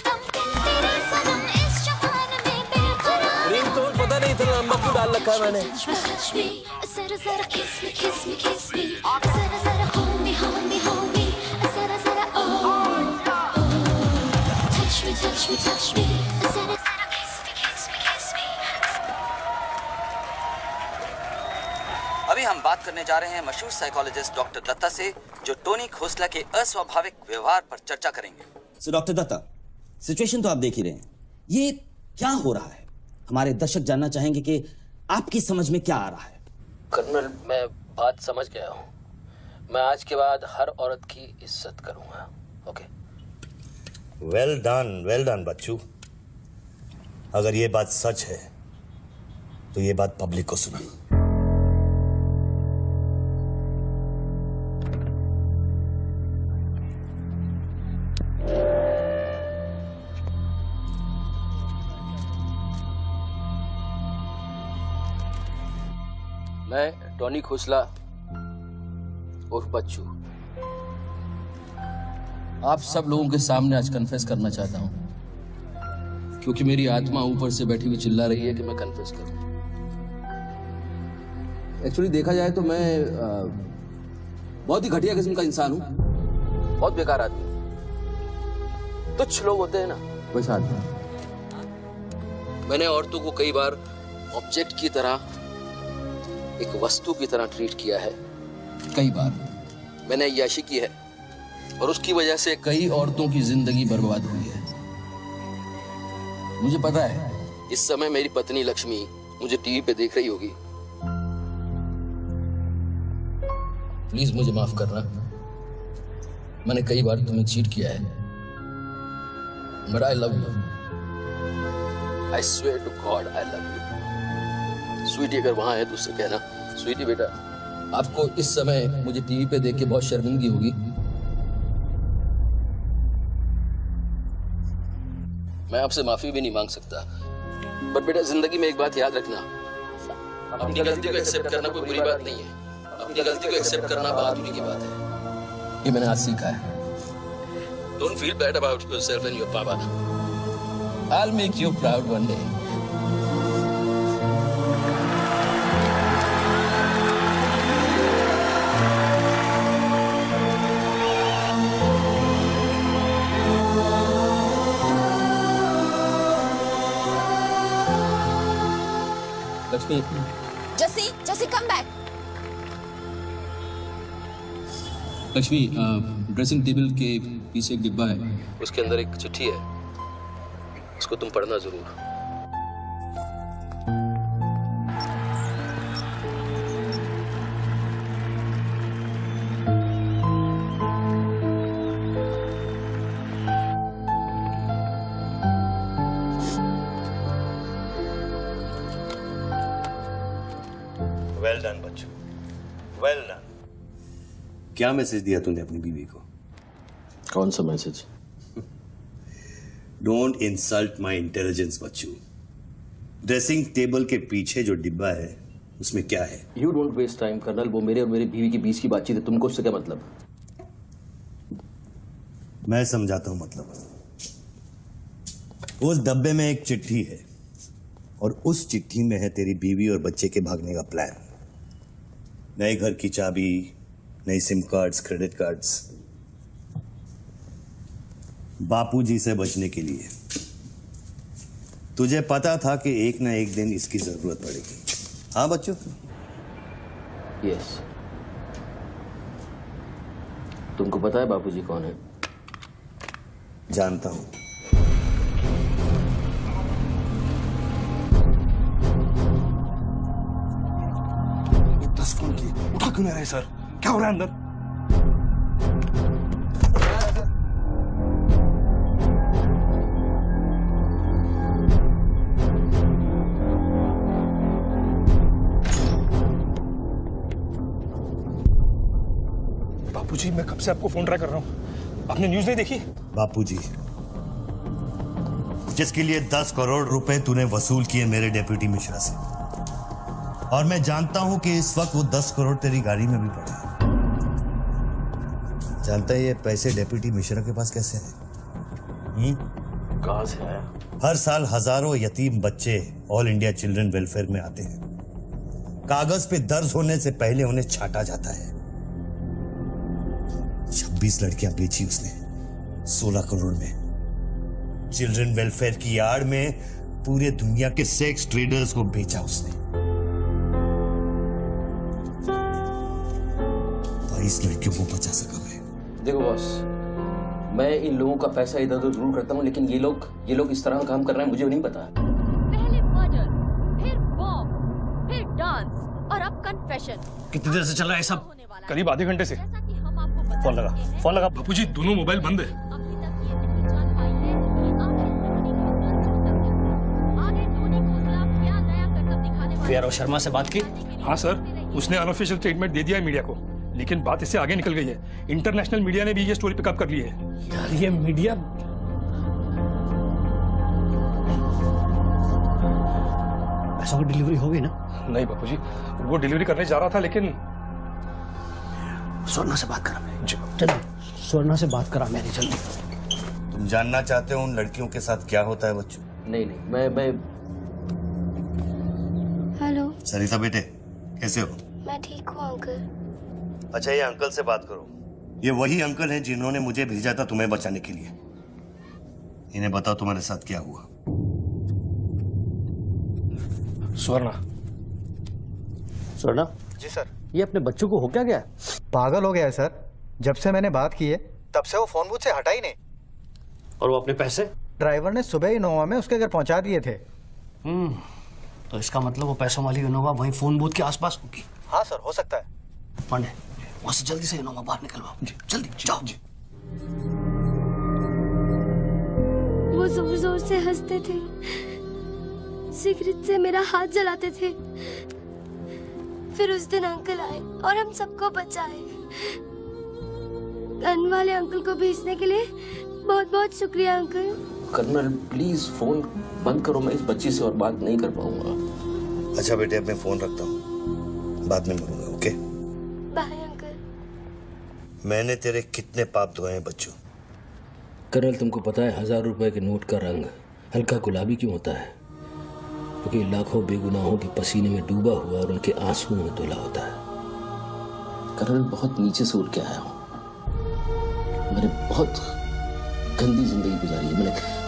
दम, तेरे सनम इस जहान में बेकरार। रिंगटोन पता नहीं इतना लंबा क्यों डाल रखा है मैंने। जरा जरा kiss me, kiss me, kiss me, जरा जरा hold me, hold me, hold me, जरा जरा touch me, touch me, touch me, जरा जरा kiss me, kiss me, kiss me। अभी हम बात करने जा रहे हैं मशहूर साइकोलॉजिस्ट डॉक्टर दत्ता से, जो टोनी खोसला के अस्वाभाविक व्यवहार पर चर्चा करेंगे। सो डॉक्टर दत्ता, सिचुएशन तो आप देख ही रहे हैं, ये क्या हो रहा है? हमारे दर्शक जानना चाहेंगे कि आपकी समझ में क्या आ रहा है। कर्नल, मैं बात समझ गया हूँ। मैं आज के बाद हर औरत की इज्जत करूंगा। ओके? वेल डन बच्चू। अगर ये बात सच है तो ये बात पब्लिक को सुना। मैं टोनी खोसला उर्फ बच्चू आप सब लोगों के सामने आज कन्फेस करना चाहता हूं, क्योंकि मेरी आत्मा ऊपर से बैठी हुई चिल्ला रही है कि मैं कन्फेस करूं। एक्चुअली देखा जाए तो मैं बहुत ही घटिया किस्म का इंसान हूं, बहुत बेकार आदमी। तुच्छ लोग होते हैं ना, वैसा आदमी। मैंने औरतों को कई बार ऑब्जेक्ट की तरह, एक वस्तु की तरह ट्रीट किया है। कई बार मैंने अय्याशी की है और उसकी वजह से कई औरतों की जिंदगी बर्बाद हुई है। मुझे पता है इस समय मेरी पत्नी लक्ष्मी मुझे टीवी पे देख रही होगी। प्लीज मुझे माफ करना, मैंने कई बार तुम्हें चीट किया है, but I love you. I swear to God I love you. Sweetie अगर वहां है तो उससे कहना, स्वीटी बेटा, आपको इस समय मुझे टीवी पे देख के बहुत शर्मिंदगी होगी। मैं आपसे माफी भी नहीं मांग सकता, बट बेटा जिंदगी में एक बात याद रखना, अपनी गलती को एक्सेप्ट करना कोई बुरी बात नहीं है, अपनी गलती को एक्सेप्ट करना बहादुरी की बात है। ये मैंने आज सीखा है। Don't feel bad about yourself and your papa. I will make you proud one day. Lakshmi, जसी come back. Lakshmi, dressing table के पीछे एक डिब्बा है, उसके अंदर एक चिट्ठी है, उसको तुम पढ़ना जरूर। Well done. क्या मैसेज दिया तूने अपनी बीवी को? कौन सा message? Don't insult my intelligence बच्चू। ड्रेसिंग टेबल के पीछे जो डिब्बा है उसमें क्या है? You don't waste time colonel, वो मेरे और मेरी बीवी के बीच की बातचीत है, तुमको उससे क्या मतलब? मैं समझाता हूं मतलब। उस डब्बे में एक चिट्ठी है और उस चिट्ठी में है तेरी बीवी और बच्चे के भागने का प्लान। नए घर की चाबी, नई सिम कार्ड्स, क्रेडिट कार्ड्स, बापूजी से बचने के लिए। तुझे पता था कि एक ना एक दिन इसकी जरूरत पड़ेगी। हाँ बच्चों? यस। तुमको पता है बापूजी कौन है? जानता हूं। दस फोन की उठा क्यों नहीं रहे सर? क्या हो रहा है अंदर? बापूजी, मैं कब से आपको फोन ट्राई कर रहा हूं, आपने न्यूज नहीं देखी? बापूजी, जिसके लिए 10 करोड़ रुपए तूने वसूल किए मेरे डेप्यूटी मिश्रा से, और मैं जानता हूं कि इस वक्त वो 10 करोड़ तेरी गाड़ी में भी पड़े हैं। जानता है ये पैसे डेप्यूटी मिश्रा के पास कैसे हैं? कहां से आया? हर साल हजारों यतीम बच्चे ऑल इंडिया चिल्ड्रन वेलफेयर में आते हैं। कागज पे दर्ज होने से पहले उन्हें छांटा जाता है। 26 लड़कियां बेची उसने 16 करोड़ में। चिल्ड्रन वेलफेयर की आड़ में पूरे दुनिया के सेक्स ट्रेडर्स को बेचा उसने। 22 लड़कियों को बचा सका मैं। देखो बॉस, मैं इन लोगों का पैसा इधर उधर जरूर करता हूँ, लेकिन ये लोग इस तरह काम कर रहे हैं, मुझे नहीं पता। पहले मर्डर, फिर बॉम्ब, फिर डांस और अब कन्फेशन। कितनी देर से चल रहा है सब? करीब आधे घंटे से। फोन लगा। बापूजी, दोनों मोबाइल बंद है। पीआरओ शर्मा से बात की? हाँ सर, उसने अनऑफिशियल स्टेटमेंट दे दिया है मीडिया को, लेकिन बात इससे आगे निकल गई है। इंटरनेशनल मीडिया ने भी ये स्टोरी पिकअप कर ली है। यार ये मीडिया पैसों की डिलीवरी होगी ना? नहीं बापूजी, वो डिलीवरी करने जा रहा था, लेकिन स्वर्णा से बात करा मैं। चलो स्वर्णा से बात करा मैंने, जल्दी। तुम जानना चाहते हो उन लड़कियों के साथ क्या होता है बच्चों? नहीं, मैं हेलो सरिता बेटे, कैसे हो? मैं ठीक हूँ अंकल। अच्छा, ये अंकल से बात करो। ये वही अंकल हैं जिन्होंने मुझे भेजा था तुम्हें बचाने के लिए। इन्हें बताओ तुम्हारे साथ क्या हुआ। स्वर्णा जी सर। ये अपने बच्चों को हो क्या गया? पागल हो गया है सर। जब से मैंने बात की है तब से वो फोन बूथ से हटा ही नहीं। और वो अपने पैसे? ड्राइवर ने सुबह ही इनोवा में उसके घर पहुंचा दिए थे। तो इसका मतलब वो पैसों वाली इनोवा वहीं फोन बूथ के आसपास होगी। हाँ सर, हो सकता है। पांडे, वहां से जल्दी से इनोवा बाहर निकलवाओ। जल्दी जाओ। वो जोर जोर से हंसते थे, सिगरेट से मेरा हाथ जलाते थे। फिर उस दिन अंकल आए और हम सबको बचाए। गन वाले अंकल को भेजने के लिए बहुत बहुत शुक्रिया अंकल। कर्नल प्लीज फोन बंद करो, मैं इस बच्ची से और बात नहीं कर पाऊंगा। अच्छा बेटे, अब मैं फोन रखता हूँ, बाद में मिलूंगा। Okay bye uncle. मैंने तेरे कितने पाप धोए हैं बच्चों। कर्नल, तुमको पता है 1000 रुपए के नोट का रंग हल्का गुलाबी क्यों होता है? क्योंकि लाखों बेगुनाहों के पसीने में डूबा हुआ और उनके आंसुओं में धुला होता है। कर्नल, बहुत नीचे से उठ के आया हूँ। मैंने बहुत गंदी जिंदगी गुजारी है।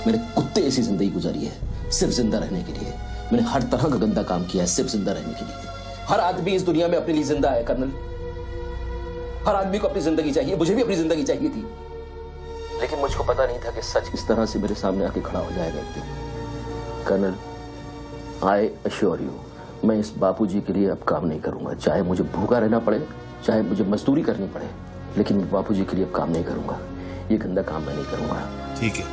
मैंने कुत्ते ऐसी जिंदगी गुजारी है सिर्फ जिंदा रहने के लिए। मैंने हर तरह का गंदा काम किया है सिर्फ जिंदा रहने के लिए। हर आदमी इस दुनिया में अपने लिए जिंदा है कर्नल। हर आदमी को अपनी जिंदगी चाहिए, मुझे भी अपनी जिंदगी चाहिए थी, लेकिन मुझको पता नहीं था कि सच इस तरह से मेरे सामने आके खड़ा हो जाएगा एक दिन। कर्नल, आई अश्योर यू, मैं इस बापूजी के लिए अब काम नहीं करूंगा। चाहे मुझे भूखा रहना पड़े, चाहे मुझे मजदूरी करनी पड़े, लेकिन मैं बापूजी के लिए अब काम नहीं करूंगा। ये गंदा काम मैं नहीं करूंगा। ठीक है,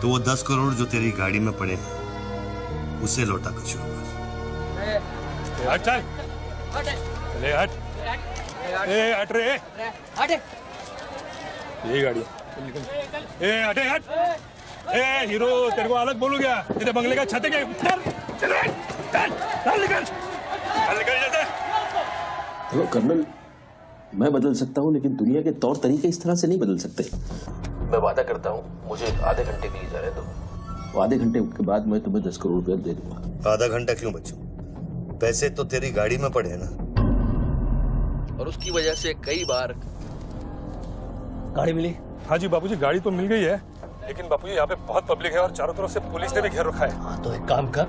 तो वो 10 करोड़ जो तेरी गाड़ी में पड़े हैं उसे लौटा कर शुरू कर। चल ले हट, ए हट रे, हटे। ये गाड़ी, ए हटे हट, ए हीरो तेरे को अलग बोलू क्या? इधर बंगले का छत है क्या? चल निकल जैसे। देखो कर्नल, मैं बदल सकता हूँ लेकिन दुनिया के तौर तरीके इस तरह से नहीं बदल सकते। मैं वादा करता हूँ, मुझे आधे घंटे के लिए जाने दो। आधे घंटे के बाद मैं तुम्हें 10 करोड़ रुपया दे दूंगा। आधा घंटा क्यों बच्चों? पैसे तो तेरी गाड़ी में पड़े हैं ना। और उसकी वजह से कई बार गाड़ी मिली? हाँ जी बापूजी, गाड़ी तो मिल गई है, लेकिन बापूजी यहाँ पे बहुत पब्लिक है और चारों तरफ से पुलिस ने भी घेर रखा है। हाँ तो एक काम कर,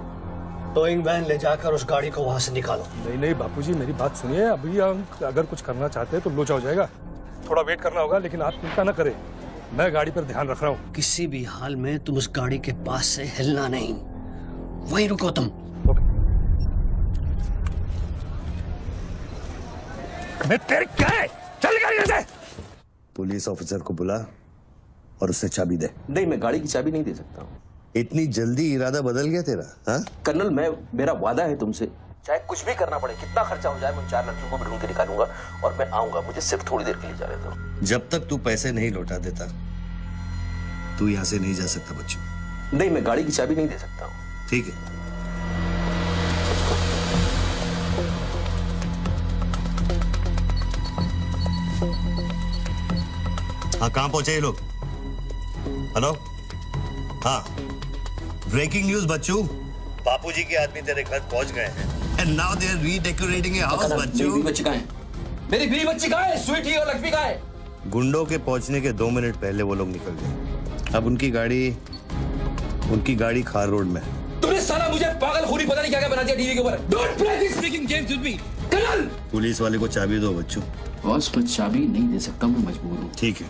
टोइंग वैन ले जाकर उस गाड़ी को वहां से निकालो। नहीं बापूजी, मेरी बात सुनिए। अभी हम अगर कुछ करना चाहते हैं तो लोचा हो जाएगा। थोड़ा वेट करना होगा, लेकिन आप चिंता न करें, मैं गाड़ी पर ध्यान रख रहा हूँ। किसी भी हाल में तुम उस गाड़ी के पास से हिलना नहीं, वहीं रुको तुम। मैं तेरे क्या है? चल गाड़ी से। पुलिस ऑफिसर को बुला और उससे चाबी दे। नहीं, मैं गाड़ी की चाबी नहीं दे सकता हूँ। इतनी जल्दी इरादा बदल गया तेरा? हाँ कर्नल, मेरा वादा है तुमसे, चाहे कुछ भी करना पड़े, कितना खर्चा हो जाए, मैं 4 लड़कियों को भी ढूंढ के निकालूंगा और मैं आऊंगा। मुझे सिर्फ थोड़ी देर के लिए जाने दो। जब तक तू पैसे नहीं लौटा देता तू यहाँ से नहीं जा सकता बच्चों। नहीं, मैं गाड़ी की चाबी नहीं दे सकता हूँ। ठीक है। हाँ, कहाँ पहुंचे ये लोग? हेलो? हाँ, ब्रेकिंग न्यूज बच्चों, बापूजी के आदमी तेरे घर पहुंच गए हैं। And now they are redecorating a house बच्चों। मेरी बच्ची कहाँ है? मेरी बीवी बच्ची कहाँ है? स्वीटी और लक्ष्मी कहाँ है? गुंडों के पहुंचने के 2 मिनट पहले वो लोग निकल गए। अब उनकी गाड़ी खार रोड में है। तुमने साला मुझे पागल खूनी पता नहीं क्या क्या बना दिया टीवी के ऊपर। Don't play this speaking games with me. Colonel, police वाले को चाबी दो बच्चों। बॉस, मैं चाबी नहीं दे सकता, मैं मजबूर हूँ। ठीक है,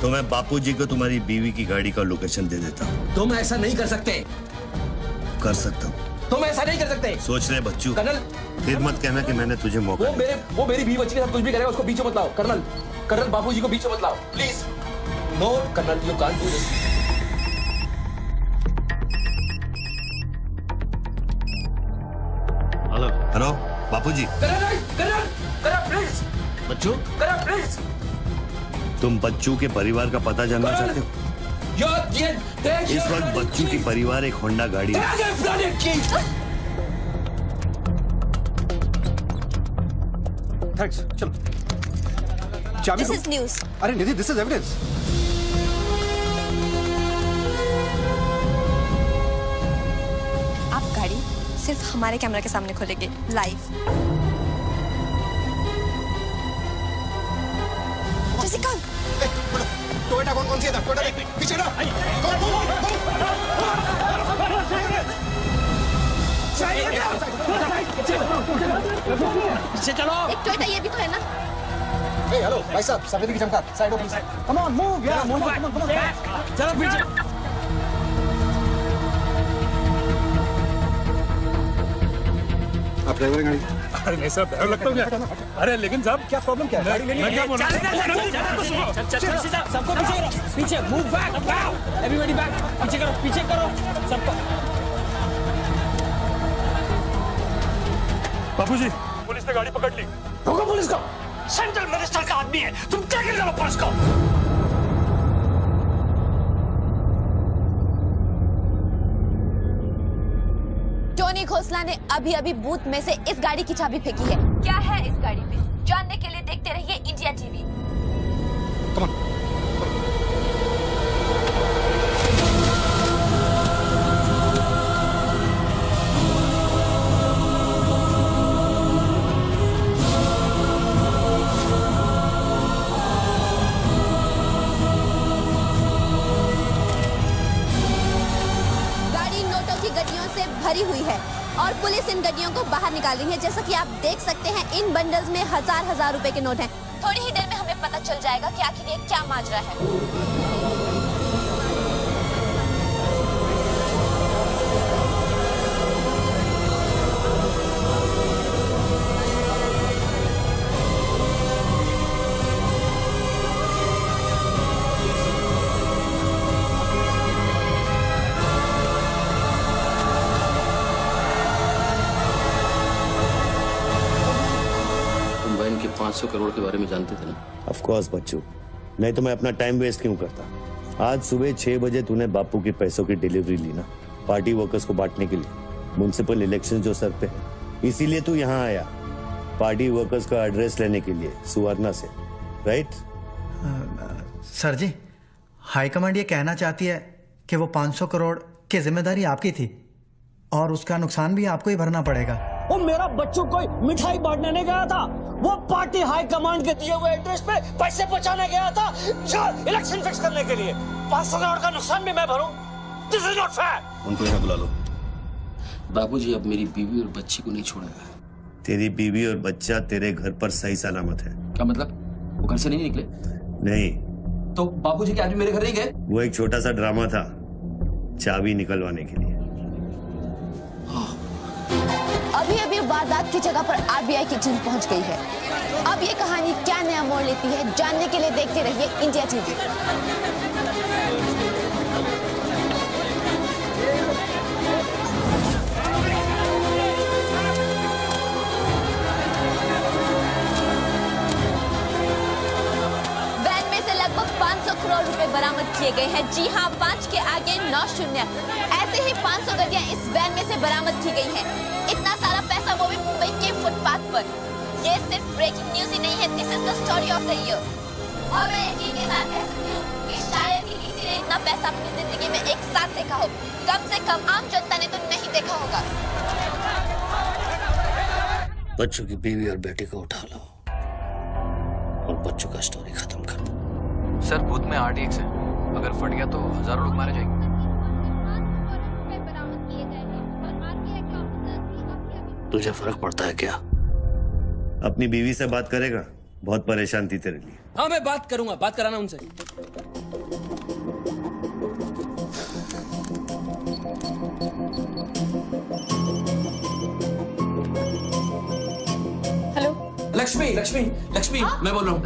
तो मैं बापूजी को तुम्हारी बीवी की गाड़ी का लोकेशन दे देता हूँ। तुम ऐसा नहीं कर सकते। कर सकता हूँ। तुम ऐसा नहीं कर सकते। सोच रहे बच्चों। कर्नल, फिर मत कहना कि मैंने तुझे मौका वो मेरी बीवी बच्ची के साथ कुछ भी करेगा उसको बीच में मत लाओ। कर्नल, बापूजी को बीच में मत लाओ please. No colonel, you can't do this. Hello Bapuji. Colonel please. बच्चों, प्लीज। तुम बच्चू के परिवार का पता जानना चाहते हो? इस वक्त बच्चू की परिवार एक होंडा गाड़ी है। थैंक्स, चलो। चाबी This is news. अरे निधि, दिस इज एविडेंस। आप गाड़ी सिर्फ हमारे कैमरा के सामने खोलेंगे लाइव। जेसिका, टोयोटा कौन सी है? टोयोटा पीछे ना। पीछे चलो। एक टोयोटा ये भी तो है ना? हेलो भाई साहब, सफेदी की चमकार, side off please. Come on, move यार, मूव बैक। चलो पीछे। आप ड्राइवर गाड़ी? अरे नहीं साहब, ड्राइवर लगता हूँ क्या? अरे लेकिन साहब, क्या प्रॉब्लम क्या है? मैं क्या बोल रहा चल, सबको पीछे मूव बैक, एवरीबॉडी बैक। पीछे करो सबको। बापूजी, पुलिस ने गाड़ी पकड़ ली। रोको पुलिस को। सेंट्रल मिनिस्टर का आदमी है, तुम क्या कर रहे हो पुलिस को? टोनी खोसला ने अभी बूथ में से इस गाड़ी की चाबी फेंकी है। क्या है इस गाड़ी में, जानने के लिए देखते रहिए इंडिया टीवी। गाड़ी नोटों की गड्डियों से भरी हुई है और पुलिस इन गड्डियों को बाहर निकाल रही है। जैसा कि आप देख सकते हैं, इन बंडल्स में हजार रुपए के नोट हैं। थोड़ी ही देर में हमें पता चल जाएगा कि आखिर ये क्या माजरा है। 500 करोड़ के बारे में जानते थे ना? ऑफ कोर्स बच्चू, नहीं तो मैं अपना टाइम वेस्ट क्यों करता। आज सुबह 6 बजे तूने बापू के पैसों की डिलीवरी ली ना, पार्टी वर्कर्स को बांटने के लिए। म्युनिसिपल इलेक्शन जो सर पे, इसीलिए तू यहाँ आया, पार्टी वर्कर्स का एड्रेस लेने के लिए सुवर्णा से, राइट? सर जी, हाईकमांड ये कहना चाहती है कि वो 500 करोड़ की जिम्मेदारी आपकी थी और उसका नुकसान भी आपको ही भरना पड़ेगा। वो मेरा बच्चों को मिठाई बांटने नहीं गया था, वो पार्टी हाई कमांड के दिए हुए एड्रेस पे पैसे पहुंचाने गया था इलेक्शन फिक्स करने के लिए। 500 करोड़ का नुकसान भी मैं भरूं? This is not fair. उनको यहाँ बुला लो। बाबूजी अब मेरी बीवी और बच्ची को नहीं छोड़ेगा। तेरी बीवी और बच्चा तेरे घर पर सही सलामत है। क्या मतलब? वो घर से नहीं निकले? नहीं। तो बाबूजी के आदमी मेरे घर नहीं गए? वो एक छोटा सा ड्रामा था, चाबी निकलवाने के लिए। अभी अभी वारदात की जगह पर आरबीआई की टीम पहुंच गई है। अब ये कहानी क्या नया मोड़ लेती है, जानने के लिए देखते रहिए इंडिया टीवी। वैन में से लगभग 500 करोड़ रुपए बरामद किए गए हैं। जी हां, 5 के आगे 9 शून्य। ऐसे ही 500 गड्डियां इस वैन में से बरामद की गई हैं। इतना सारा पैसा, वो भी मुंबई के फुटपाथ पर। ये सिर्फ ब्रेकिंग न्यूज ही नहीं है, this is the story of the year. और मैं यकीन के साथ कह सकती हूँ कि शायद ही किसी ने इतना पैसा अपनी जिंदगी में एक साथ देखा हो। कम से कम आम जनता ने तो नहीं देखा होगा। बच्चों की बीवी और बेटे को उठा लो और बच्चों का स्टोरी खत्म कर दो। सर बूथ में RTX है, अगर फट गया तो हजारों लोग मारे जाएंगे। तुझे फर्क पड़ता है क्या? अपनी बीवी से बात करेगा? बहुत परेशान थी तेरे लिए। हाँ मैं बात करूंगा, बात कराना उनसे। हेलो लक्ष्मी, लक्ष्मी, लक्ष्मी, मैं बोल रहा हूँ।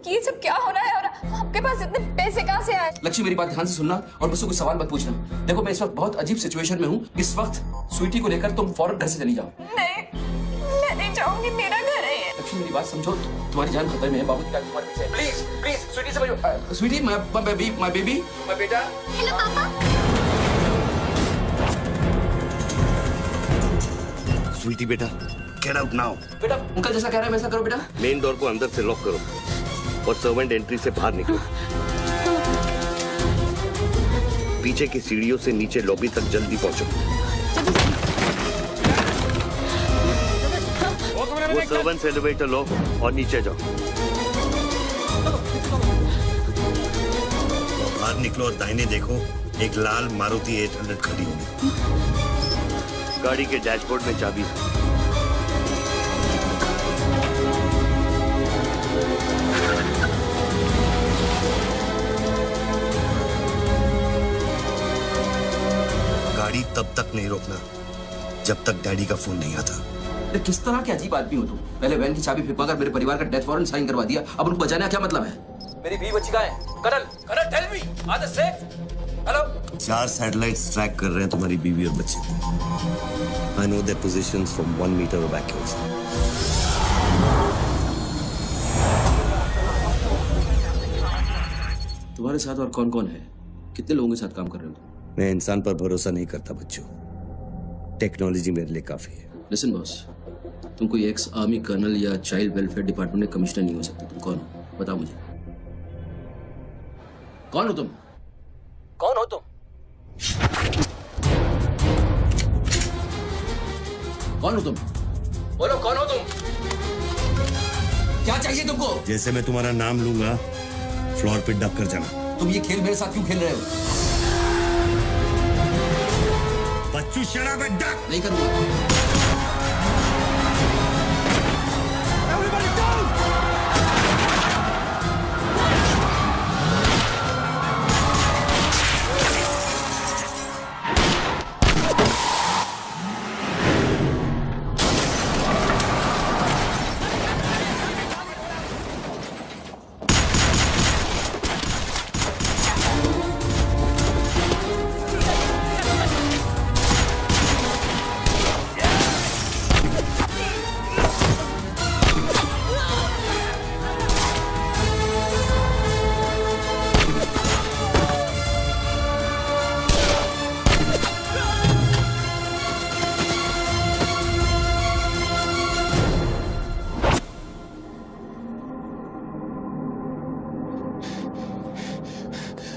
ये सब क्या हो रहा है और आपके पास इतने पैसे कहाँ से आए? लक्ष्मी मेरी बात ध्यान से सुनना और मुझसे कोई सवाल मत पूछना। देखो मैं इस वक्त बहुत अजीब सिचुएशन में हूँ। इस वक्त स्वीटी को लेकर तुम फौरन घर से चली जाओ। नहीं, मैं नहीं जाऊंगी, मेरा घर है ये। लक्ष्मी मेरी बात समझो, तुम्हारी जान खतरे में है। बाबू की जान तुम्हारे पीछे है। प्लीज प्लीज स्वीटी समझो। स्वीटी, माय बेबी, माय बेटा। हेलो पापा। स्वीटी बेटा, गेट आउट नाउ। बेटा अंकल जैसा कह रहे हैं वैसा करो बेटा। मेन डोर को अंदर से लॉक करो और सर्वेंट एंट्री से बाहर निकलो। पीछे की सीढ़ियों से नीचे लॉबी तक जल्दी पहुंचो। वो सर्वेंट्स एलिवेटर लो और नीचे जाओ। बाहर निकलो और दाहिने देखो, एक लाल मारुति 800 खड़ी होगी। गाड़ी के डैशबोर्ड में चाबी है। गाड़ी तब तक नहीं रोकना जब तक डैडी का फोन नहीं आता। किस तरह के अजीब आदमी हो तुम? पहले वैन की चाबी फिरवा कर मेरे परिवार का डेथ वारंट साइन करवा दिया, अब उनको बचाने का क्या मतलब है? मेरी बीवी बच्ची कहाँ है? Colonel tell me, are they safe? Hello? 4 satellites track कर रहे हैं तुम्हारी बीवी और बच्चे को। I know their positions from 1 metre of accuracy. तुम्हारे साथ और कौन कौन है? कितने लोगों के साथ काम कर रहे हो? मैं इंसान पर भरोसा नहीं करता बच्चों, टेक्नोलॉजी मेरे लिए काफी है। लिसन बॉस, तुम कोई एक्स आर्मी कर्नल या चाइल्ड वेलफेयर डिपार्टमेंट में कमिश्नर नहीं हो सकते। तुम कौन हो? बताओ मुझे, कौन हो तुम? कौन हो तुम? कौन हो तुम? बोलो कौन हो तुम? क्या चाहिए तुमको? जैसे मैं तुम्हारा नाम लूंगा फ्लोर पे डक कर जाना। तुम ये खेल मेरे साथ क्यों खेल रहे हो? बच्चू शराब डक नहीं करूंगा।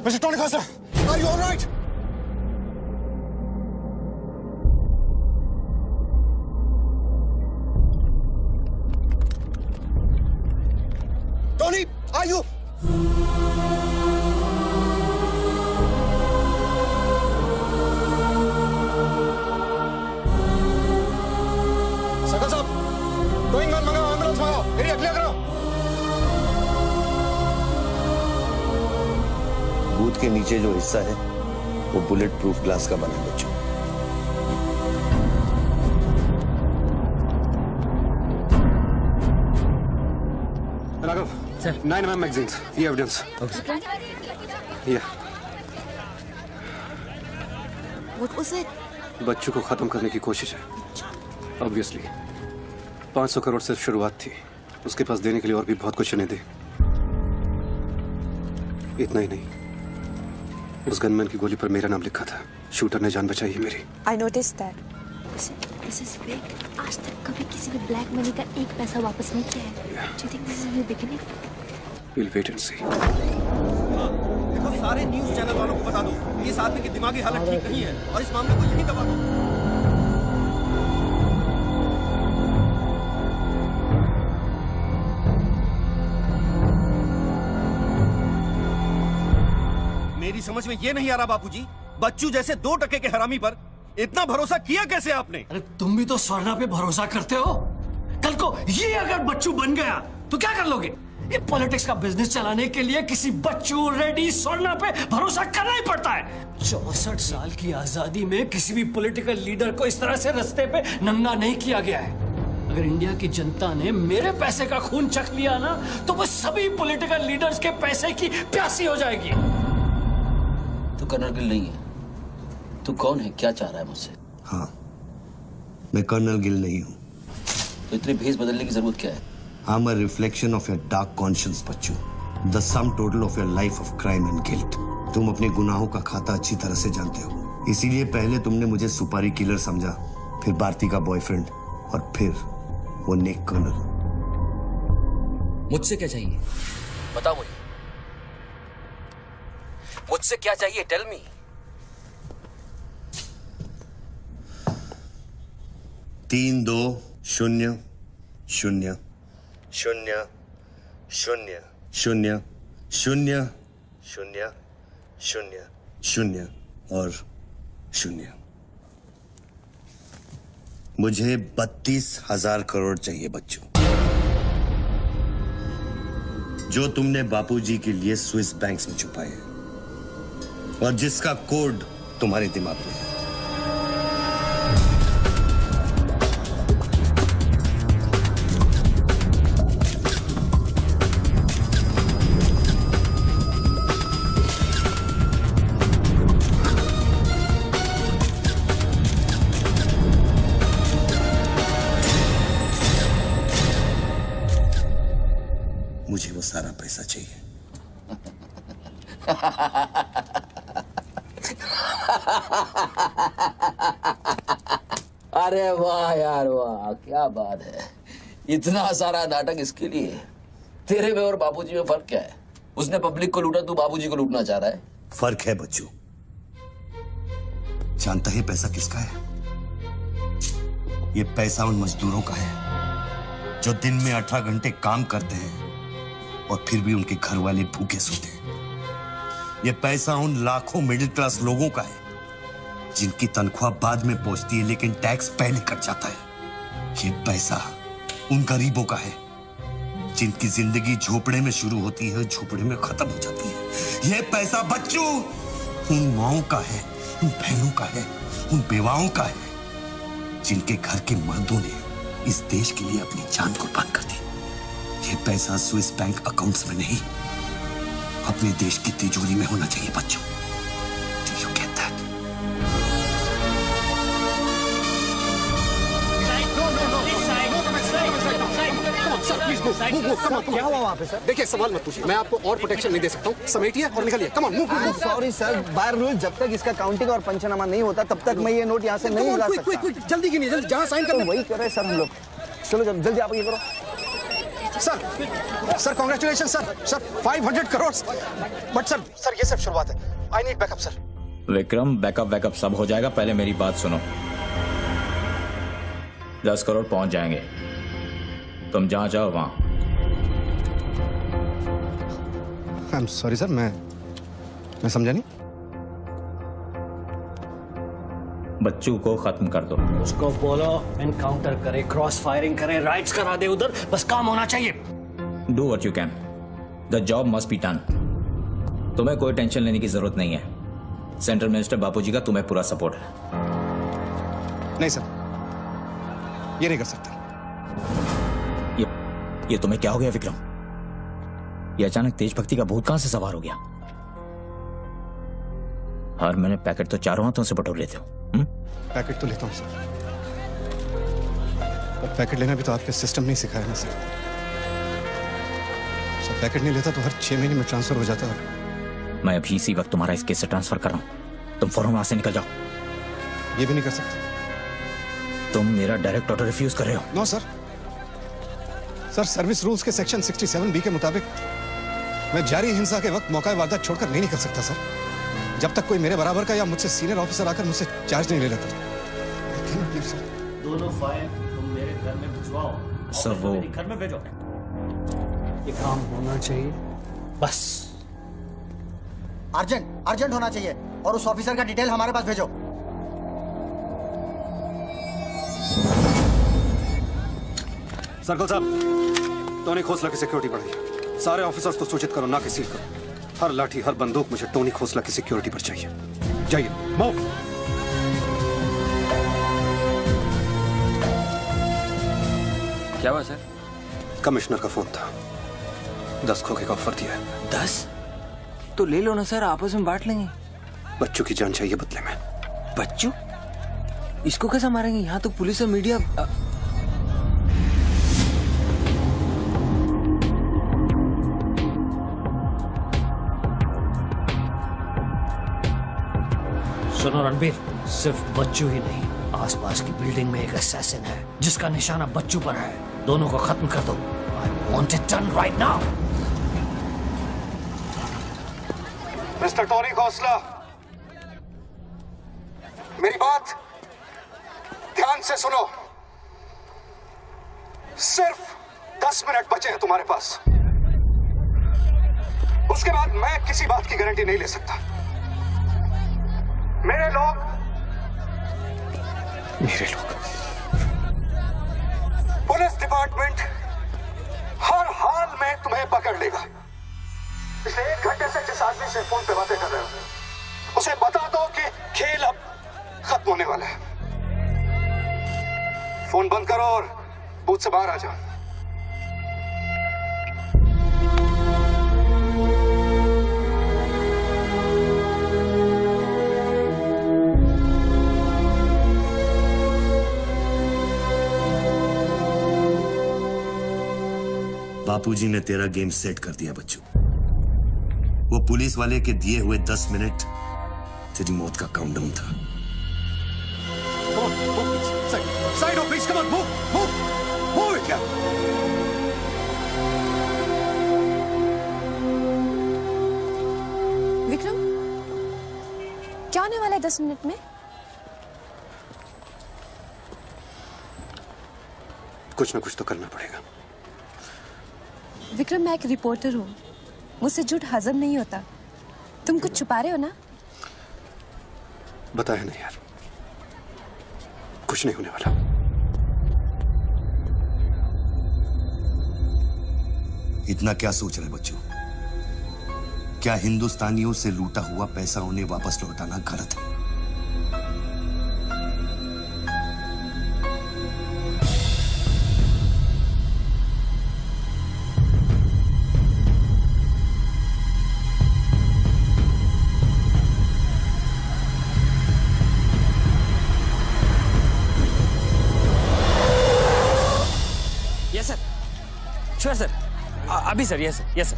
Mr. Tony Costa, are you all right? Tony, are you? Sakal साहब, गोइंग ऑन मंगाओ, एम्बुलेंस मंगाओ, एरिया क्लियर करो। बूथ के नीचे जो हिस्सा है वो बुलेट प्रूफ ग्लास का बना है बच्चों। राघव, सर 9mm मैगजीन्स, ये एविडेंस। ये What was it? बच्चों को खत्म करने की कोशिश है। ऑब्वियसली 500 करोड़ सिर्फ शुरुआत थी, उसके पास देने के लिए और भी बहुत कुछ उन्हें दे। इतना ही नहीं, उस गनमैन की गोली पर मेरा नाम लिखा था। शूटर ने जान बचाई है मेरी। I noticed that. This is big. आज तक कभी किसी ने ब्लैक मनी का एक पैसा वापस नहीं किया है। Do you think this is a new beginning? We'll wait and see. देखो, सारे न्यूज़ चैनल वालों को बता दो, इस आदमी की दिमागी हालत ठीक नहीं है और इस मामले को यहीं दबा दो। मेरी समझ में ये नहीं आ रहा बापूजी, बच्चू जैसे 2% के हरामी पर इतना भरोसा किया कैसे आपने? अरे तुम भी तो स्वर्णा पे भरोसा करते हो। कल को ये अगर बच्चू बन गया तो क्या कर लोगे? ये पॉलिटिक्स का बिजनेस चलाने के लिए किसी बच्चू, रेड्डी, स्वर्णा पे भरोसा करना ही पड़ता है। 64 साल की आजादी में किसी भी पॉलिटिकल लीडर को इस तरह से रास्ते पे नंगा नहीं किया गया है। अगर इंडिया की जनता ने मेरे पैसे का खून चख लिया ना, तो वो सभी पॉलिटिकल लीडर्स के पैसे की प्यासी हो जाएगी। तू कर्नल गिल नहीं है। तू कौन है? क्या चाह रहा है मुझसे? हाँ, मैं कर्नल गिल नहीं हूँ। तो इतनी भेस बदलने की जरूरत क्या है? I'm a reflection of your dark conscience, Bachchu. The sum total of your life of crime and guilt। तुम अपने गुनाहों का खाता अच्छी तरह से जानते हो, इसीलिए पहले तुमने मुझे सुपारी किलर समझा, फिर भारती का बॉयफ्रेंड और फिर वो नेक कर्नल। मुझसे क्या चाहिए? बताओ मुझे। मुझसे क्या चाहिए? Tell me. तीन 2 0 0 0 0 0 0 0 0 0 और 0। मुझे 32,000 करोड़ चाहिए बच्चों, जो तुमने बापूजी के लिए स्विस बैंक्स में छुपाए हैं और जिसका कोड तुम्हारे दिमाग में है। मुझे वो सारा पैसा चाहिए। अरे वाह यार वाह, क्या बात है। इतना सारा नाटक इसके लिए? तेरे में और बापूजी में फर्क क्या है? उसने पब्लिक को लूटा, तू बापूजी को लूटना चाह रहा है। फर्क है बच्चू। जानता है पैसा किसका है? ये पैसा उन मजदूरों का है जो दिन में 18 घंटे काम करते हैं और फिर भी उनके घर वाले भूखे सोते हैं। ये पैसा उन लाखों मिडिल क्लास लोगों का है जिनकी तनख्वाह बाद में पहुंचती है लेकिन टैक्स पहले कट जाता है। ये पैसा उन गरीबों का है जिनकी जिंदगी झोपड़े में शुरू होती है, झोपड़े में खत्म हो जाती है। ये पैसा बच्चों उन माओं का है, उन बहनों का है, उन बेवाओं का है जिनके घर के मर्दों ने इस देश के लिए अपनी जान कुर्बान कर दी। ये पैसा स्विस बैंक अकाउंट्स में नहीं, अपने देश की तिजोरी में होना चाहिए बच्चों। Do you get that? क्या हुआ वहाँ पे सर? देखिए, सवाल मत पूछिए, मैं आपको और प्रोटेक्शन नहीं दे सकता हूँ। समेटिए और निकलिए। कम on, move. Sorry sir, by rule जब तक इसका काउंटिंग और पंचनामा नहीं होता तब तक मैं ये नोट यहाँ से नहीं ला सकता। जल्दी गिनिए, जल्दी। जहाँ साइन तो वही करे सर हम लोग। चलो जल्दी आप ये करो। Sir congratulation sir 500 crore. But sir ये सब शुरुआत है। I need backup sir. Vikram, backup सब हो जाएगा, पहले मेरी बात सुनो। 10 करोड़ पहुंच जाएंगे, तुम जहां जाओ वहां। आई एम सॉरी सर, मैं समझा नहीं। बच्चू को खत्म कर दो। उसको बोलो एनकाउंटर करे, क्रॉस फायरिंग करे, राइट्स करा दे उधर, बस काम होना चाहिए। Do what you can, the job must be done. तुम्हें कोई टेंशन लेने की जरूरत नहीं है। सेंट्रल मिनिस्टर बापूजी का तुम्हें पूरा सपोर्ट है। नहीं सर, ये नहीं कर सकता। ये तुम्हें क्या हो गया विक्रम? ये अचानक तेज भक्ति का भूत कहां से सवार हो गया? हर महीने पैकेट तो चारों हाथों से बटोर लेते हो। पैकेट तो लेता हूं सर, पर पैकेट लेना भी तो आपके सिस्टम ने सिखाया ना सर। पैकेट नहीं लेता तो हर 6 महीने में ट्रांसफर हो जाता है। मैं अभी इसी वक्त तुम्हारा इस केस से ट्रांसफर कर रहा हूं, तुम फौरन वहां से निकल जाओ। ये भी नहीं कर सकते। तुम मेरा डायरेक्ट ऑर्डर रिफ्यूज कर रहे हो। नो सर, सर्विस रूल्स के सेक्शन 67B के मुताबिक मैं जारी हिंसा के वक्त मौका वारदात छोड़कर नहीं निकल सकता सर, जब तक कोई मेरे बराबर का या मुझसे सीनियर ऑफिसर आकर मुझसे चार्ज नहीं ले लेता। दोनों फाइल तुम मेरे घर में भिजवाओ। सर वो घर में भेजो, ये काम होना चाहिए बस। अर्जेंट होना चाहिए, और उस ऑफिसर का डिटेल हमारे पास भेजो। सर्कल साहब, टोनी खोसला की सिक्योरिटी बढ़ाइए। सारे ऑफिसर्स को सूचित करो, ना कि सील करो। हर लाठी, हर बंदूक मुझे टोनी खोसला की सिक्योरिटी पर चाहिए। जाइए, मूव। क्या हुआ सर? कमिश्नर का फोन था, 10 खोखे का ऑफर दिया है। 10? तो ले लो ना सर, आपस में बांट लेंगे। बच्चों की जान चाहिए बदले में। बच्चू? इसको कैसे मारेंगे? यहाँ तो पुलिस और मीडिया। सुनो रणबीर, सिर्फ बच्चू ही नहीं, आसपास की बिल्डिंग में एक असैसिन है जिसका निशाना बच्चू पर है। दोनों को खत्म कर दो। I want it done right now. Mister Tony Khosla, मेरी बात ध्यान से सुनो। सिर्फ 10 मिनट बचे हैं तुम्हारे पास। उसके बाद मैं किसी बात की गारंटी नहीं ले सकता। मेरे लोग पुलिस डिपार्टमेंट हर हाल में तुम्हें पकड़ लेगा। पिछले 1 घंटे से जिस आदमी से फोन पे बातें कर रहे हो, उसे बता दो कि खेल अब खत्म होने वाला है। फोन बंद करो और बूथ से बाहर आ जाओ। बापूजी ने तेरा गेम सेट कर दिया बच्चू। वो पुलिस वाले के दिए हुए 10 मिनट तेरी मौत का काउंटडाउन था। Side off, please. Come on, move it, yeah. Vikram, क्या होने वाला है 10 मिनट में? कुछ ना कुछ तो करना पड़ेगा। विक्रम, मैं एक रिपोर्टर हूँ, मुझसे झूठ हजम नहीं होता। तुम कुछ छुपा रहे हो ना? बताया नहीं यार, कुछ नहीं होने वाला। इतना क्या सोच रहे बच्चों? क्या हिंदुस्तानियों से लूटा हुआ पैसा उन्हें वापस लौटाना गलत है? यस सर, श्योर सर, अभी sir. Yes sir, yes sir.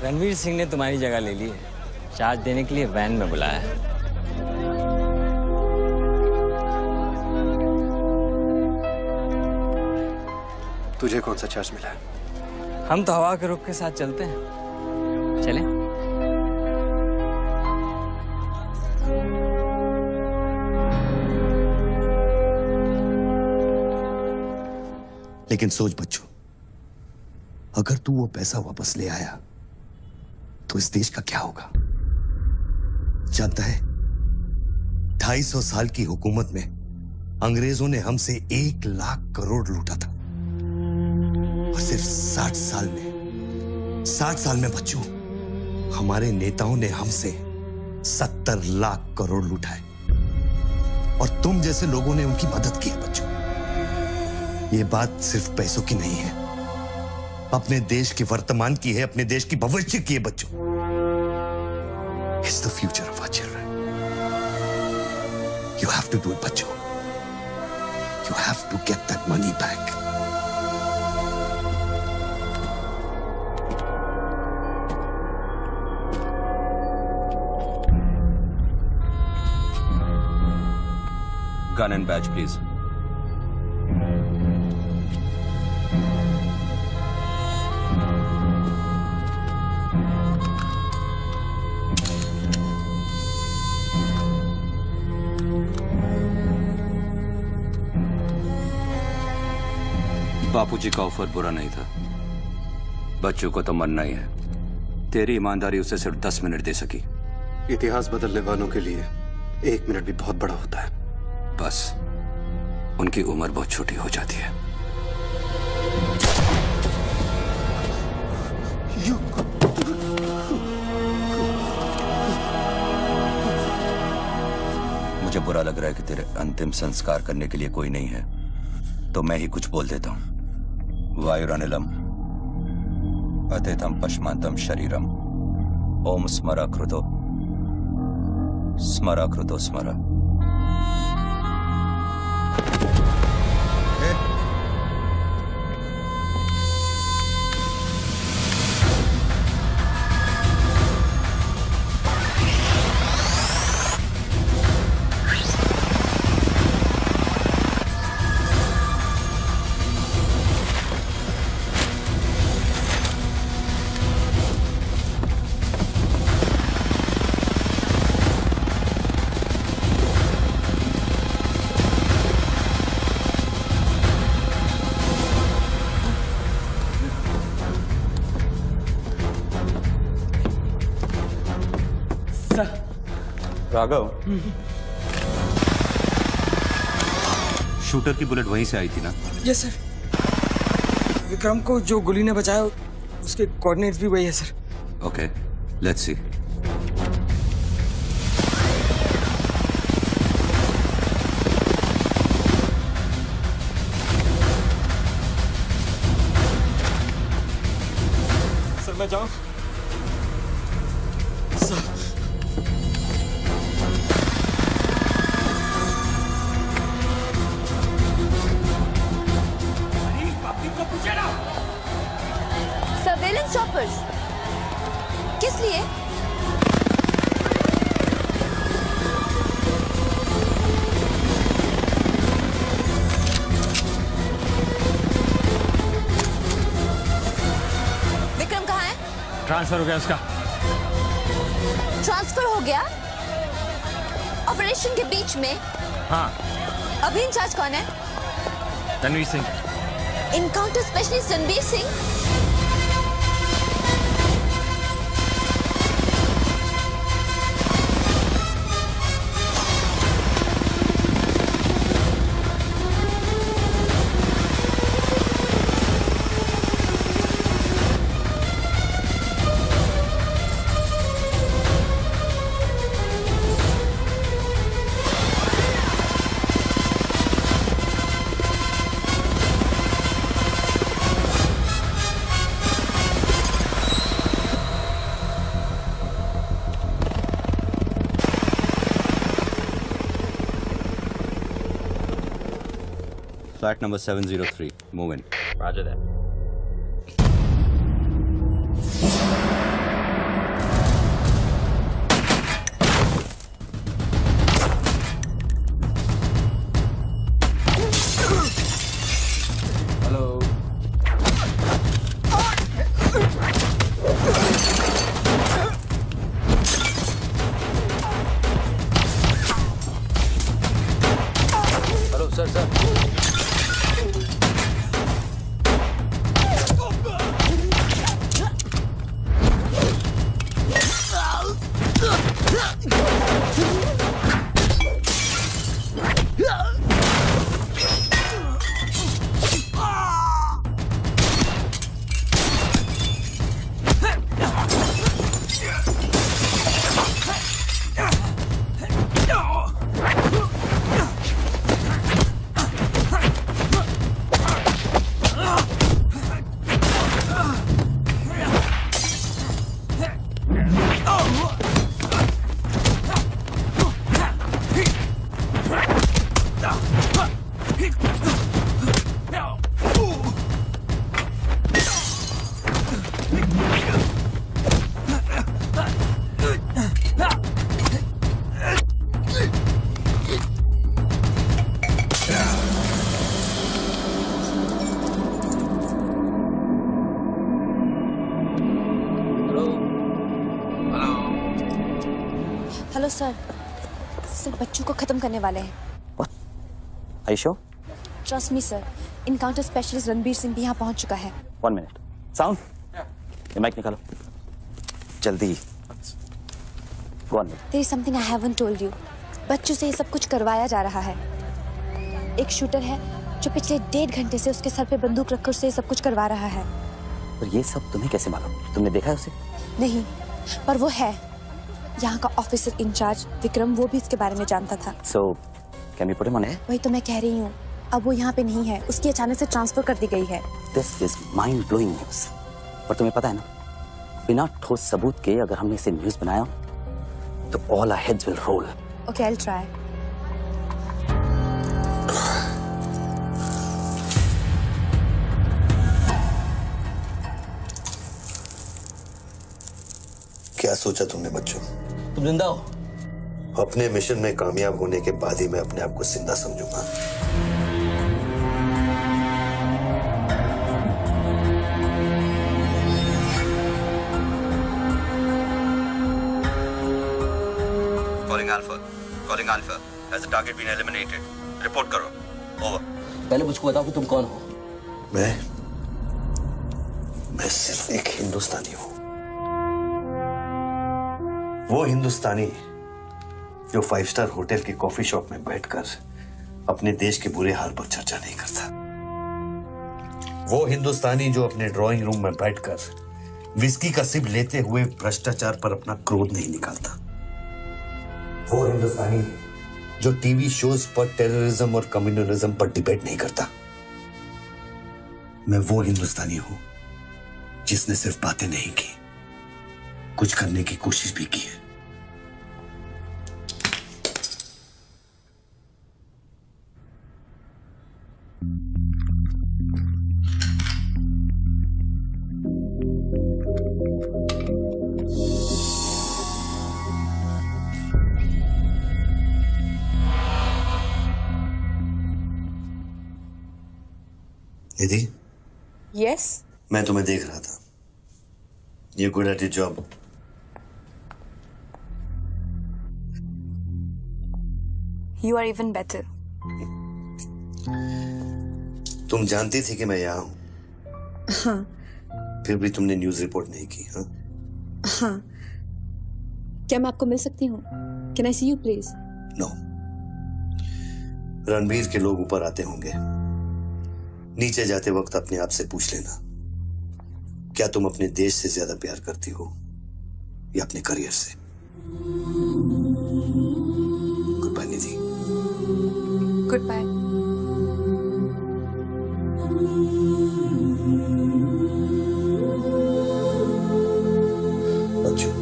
Ranveer Singh ने तुम्हारी जगह ले ली है, चार्ज देने के लिए वैन में बुलाया है। तुझे कौन सा चार्ज मिला है? हम तो हवा के रुख के साथ चलते हैं। चलें? लेकिन सोच बच्चों, अगर तू वो पैसा वापस ले आया तो इस देश का क्या होगा? जानता है, 250 साल की हुकूमत में अंग्रेजों ने हमसे 1 लाख करोड़ लूटा था और सिर्फ 60 साल में बच्चों, हमारे नेताओं ने हमसे 70 लाख करोड़ लूटा है और तुम जैसे लोगों ने उनकी मदद की है बच्चों। ये बात सिर्फ पैसों की नहीं है, अपने देश के वर्तमान की है, अपने देश की भविष्य की है बच्चों। It's the future of our children. You have to do it बच्चों। You have to get that money back. Gun and badge, please. बापूजी का ऑफर बुरा नहीं था, बच्चों को तो मरना ही है। तेरी ईमानदारी उसे सिर्फ 10 मिनट दे सकी। इतिहास बदलने वालों के लिए 1 मिनट भी बहुत बड़ा होता है। बस उनकी उम्र बहुत छोटी हो जाती है। मुझे बुरा लग रहा है कि तेरे अंतिम संस्कार करने के लिए कोई नहीं है, तो मैं ही कुछ बोल देता हूं। वायुरनिलम अतिथम पश्मांतम शरीरम ओम स्मरा कृतो स्मरा। राघव, शूटर की बुलेट वहीं से आई थी ना? Yes sir. विक्रम को जो गोली ने बचाया उसके कोऑर्डिनेट्स भी वही है sir. Okay, let's see. Sir मैं जाऊं? सर सर्वेलेंस चॉपर्स किस लिए? विक्रम कहाँ है? ट्रांसफर हो गया उसका। ट्रांसफर हो गया? ऑपरेशन के बीच में? हाँ। अभी इंचार्ज कौन है? Ranveer Singh. Encounter specialist Ranveer Singh? Flat number 703. Move in. Roger that. Hello, sir sir hello sir, सिर्फ बच्चों को खत्म करने वाले हैं। Are you sure? Trust me sir, encounter specialist Ranbir Singh भी यहाँ पहुँच चुका है। 1 minute. Sound? ये माइक निकालो जल्दी। Go on. There is something I haven't told you. बच्चों से ये सब कुछ करवाया जा रहा है। एक शूटर है जो पिछले 1.5 घंटे से उसके सर पे बंदूक रखकर उससे ये सब कुछ करवा रहा है। और ये सब तुम्हें कैसे मालूम? तुमने देखा है उसे? नहीं, पर वो है। यहाँ का ऑफिसर इंचार्ज विक्रम, वो भी इसके बारे में जानता था। So, can we put him on air? वही तो मैं कह रही हूँ, अब वो यहाँ पे नहीं है, उसकी अचानक से ट्रांसफर कर दी गई है। This is mind-blowing news. पर तुम्हें पता है ना, बिना ठोस सबूत के अगर हमने इसे न्यूज़ बनाया, तो all our heads will roll. Okay, I'll try. क्या सोचा तुमने बच्चों? तुम जिंदा हो? अपने मिशन में कामयाब होने के बाद ही मैं अपने आप को जिंदा समझूंगा। Calling Alpha. Has the target been eliminated? Report करो. Over. पहले मुझको बताओ कि तुम कौन हो? मैं सिर्फ एक हिंदुस्तानी हूं। वो हिंदुस्तानी जो 5 स्टार होटल की कॉफी शॉप में बैठकर अपने देश के बुरे हाल पर चर्चा नहीं करता। वो हिंदुस्तानी जो अपने ड्राइंग रूम में बैठकर विस्की का सिप लेते हुए भ्रष्टाचार पर अपना क्रोध नहीं निकालता। वो हिंदुस्तानी जो टीवी शोज पर टेररिज्म और कम्युनलिज्म पर डिबेट नहीं करता। मैं वो हिंदुस्तानी हूं जिसने सिर्फ बातें नहीं की, कुछ करने की कोशिश भी की है। निधि, यस, मैं तुम्हें देख रहा था। You're good at your job. You are even better. तुम जानती थी कि मैं यहाँ हूँ, हाँ फिर भी तुमने न्यूज़ रिपोर्ट नहीं की, हाँ? हाँ, क्या मैं आपको मिल सकती हूँ? Can I see you please? No. Ranbir के लोग ऊपर आते होंगे, नीचे जाते वक्त अपने आप से पूछ लेना, क्या तुम अपने देश से ज्यादा प्यार करती हो या अपने करियर से? Goodbye Nidhi. Goodbye. बच्चों,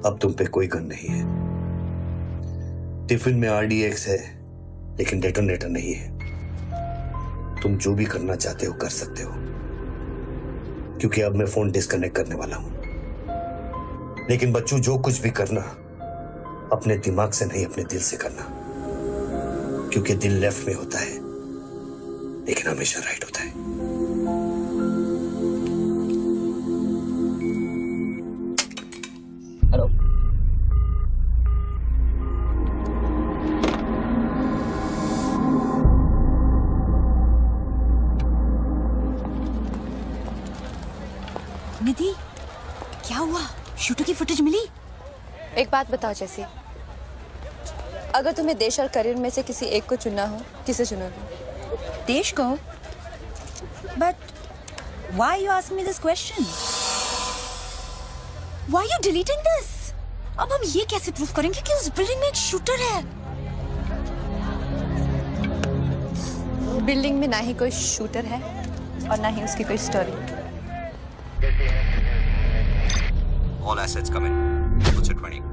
अब तुम पे कोई गन नहीं है। टिफिन में RDX है, लेकिन डेटोनेटर नहीं है। तुम जो भी करना चाहते हो कर सकते हो, क्योंकि अब मैं फोन डिस्कनेक्ट करने वाला हूं। लेकिन बच्चों, जो कुछ भी करना अपने दिमाग से नहीं, अपने दिल से करना, क्योंकि दिल लेफ्ट में होता है लेकिन हमेशा राइट होता है। हेलो, शूटर की फुटेज मिली? एक बात बताओ जैसी, अगर तुम्हें देश और करियर में से किसी एक को चुनना हो, किसे चुनोगे? देश को? But why you ask me this question? Why you deleting this? अब हम ये कैसे प्रूफ करेंगे कि उस बिल्डिंग में एक शूटर है? बिल्डिंग में ना ही कोई शूटर है और ना ही उसकी कोई story. All assets come in. Puts it 20.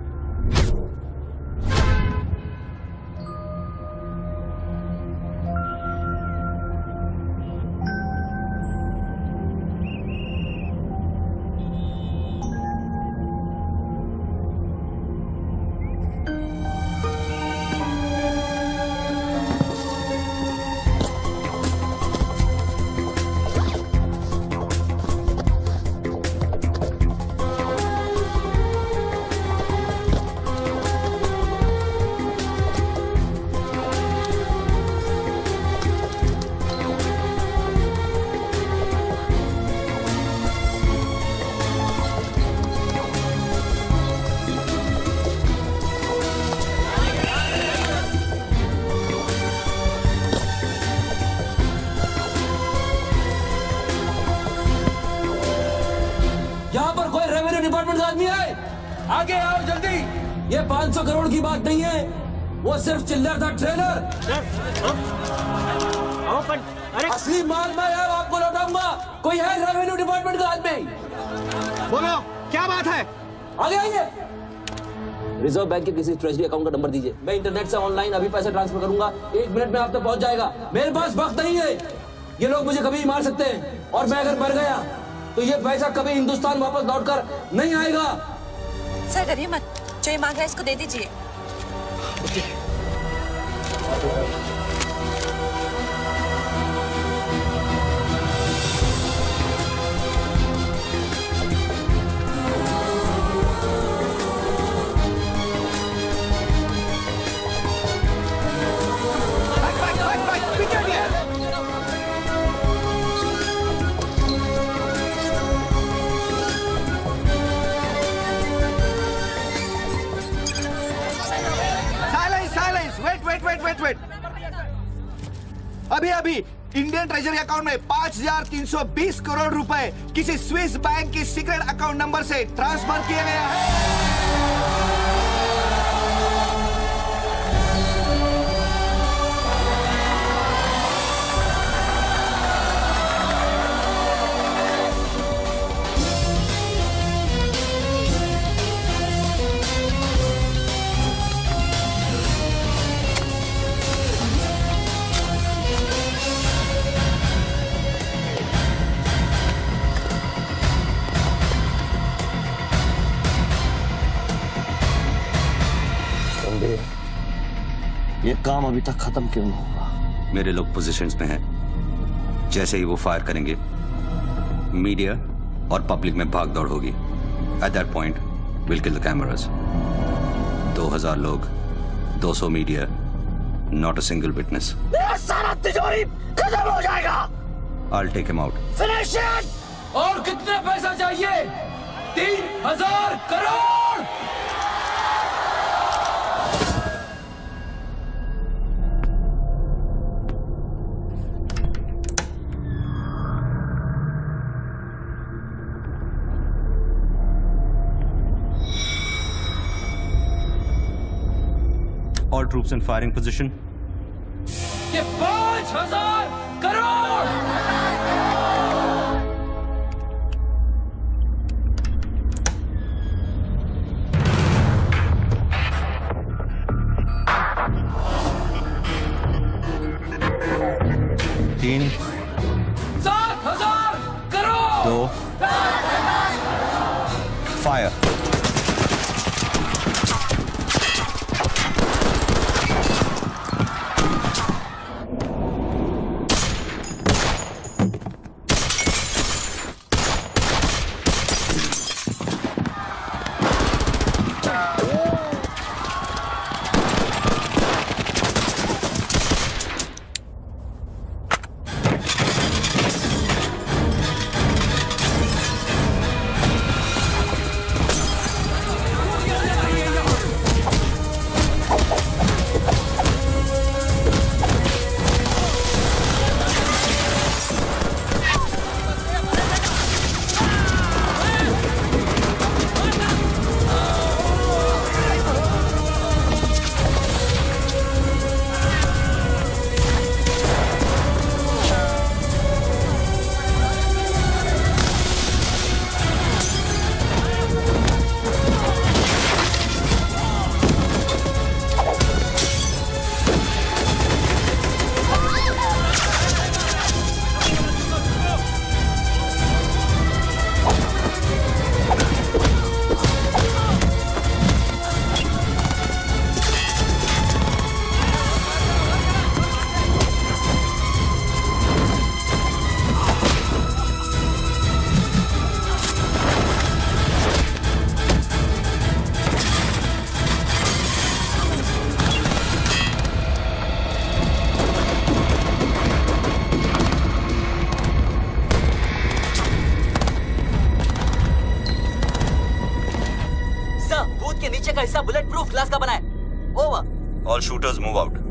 यहाँ पर कोई रेवेन्यू डिपार्टमेंट का आदमी है? आगे आओ जल्दी। ये 500 करोड़ की बात नहीं है, वो सिर्फ चिल्लर था, ट्रेलर। असली माल मैं आपको लौटाऊंगा। कोई है रेवेन्यू डिपार्टमेंट का आदमी? बोलो क्या बात है? आगे आइए। रिजर्व बैंक के किसी ट्रेजरी अकाउंट का नंबर दीजिए, मैं इंटरनेट से ऑनलाइन अभी पैसे ट्रांसफर करूंगा, 1 मिनट में आप तक पहुंच जाएगा। मेरे पास वक्त नहीं है, ये लोग मुझे कभी मार सकते हैं और मैं अगर मर गया तो ये पैसा कभी हिंदुस्तान वापस लौटकर नहीं आएगा। सर डरिए मत, जो ये मांग रहा है इसको दे दीजिए। वेट। अभी इंडियन ट्रेजरी अकाउंट में 5,320 करोड़ रुपए किसी स्विस बैंक की सीक्रेट अकाउंट नंबर से ट्रांसफर किए गए हैं। ये काम अभी तक खत्म क्यों नहीं हुआ? मेरे लोग पोजीशंस में हैं। जैसे ही वो फायर करेंगे, मीडिया और पब्लिक में भाग दौड़ होगी। At that point will kill the cameras. 2000 लोग, 200 media, not a single witness. मेरा सारा तिजोरी खत्म हो जाएगा। I'll take him out. Finish it. और कितना पैसा चाहिए? 3000 crore. All troops in firing position. ये 5000 करोड़। तीन, 7000 crore. 2 fire. Bullet proof glass का बना है। Over. All shooters move out.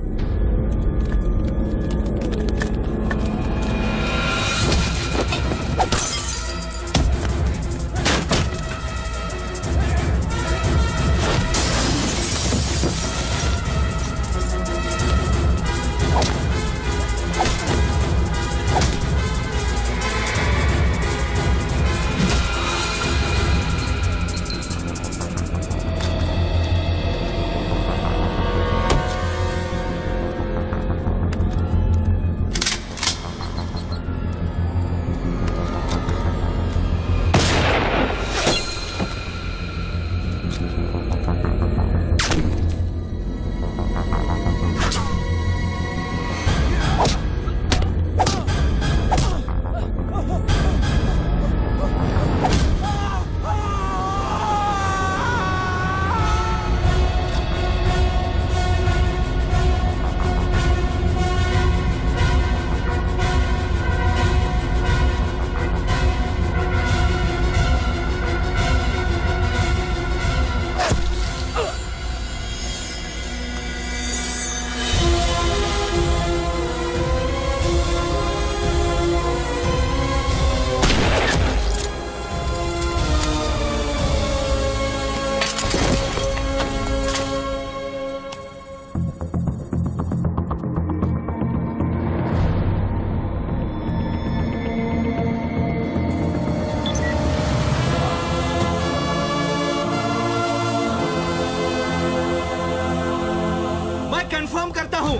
Confirm करता हूं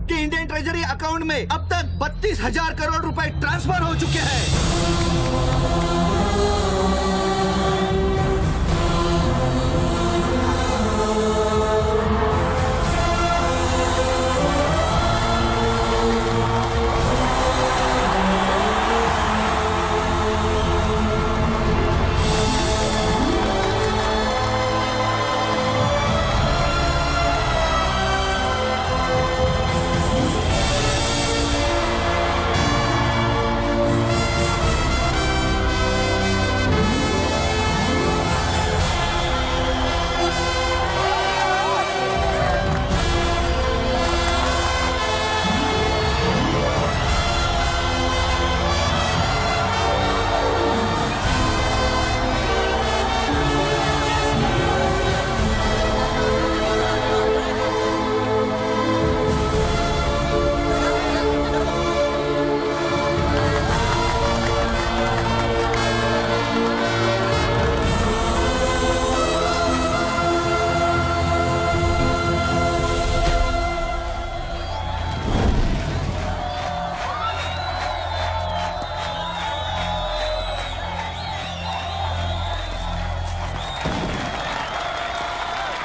कि इंडियन ट्रेजरी अकाउंट में अब तक 32,000 करोड़ रुपए ट्रांसफर हो चुके हैं।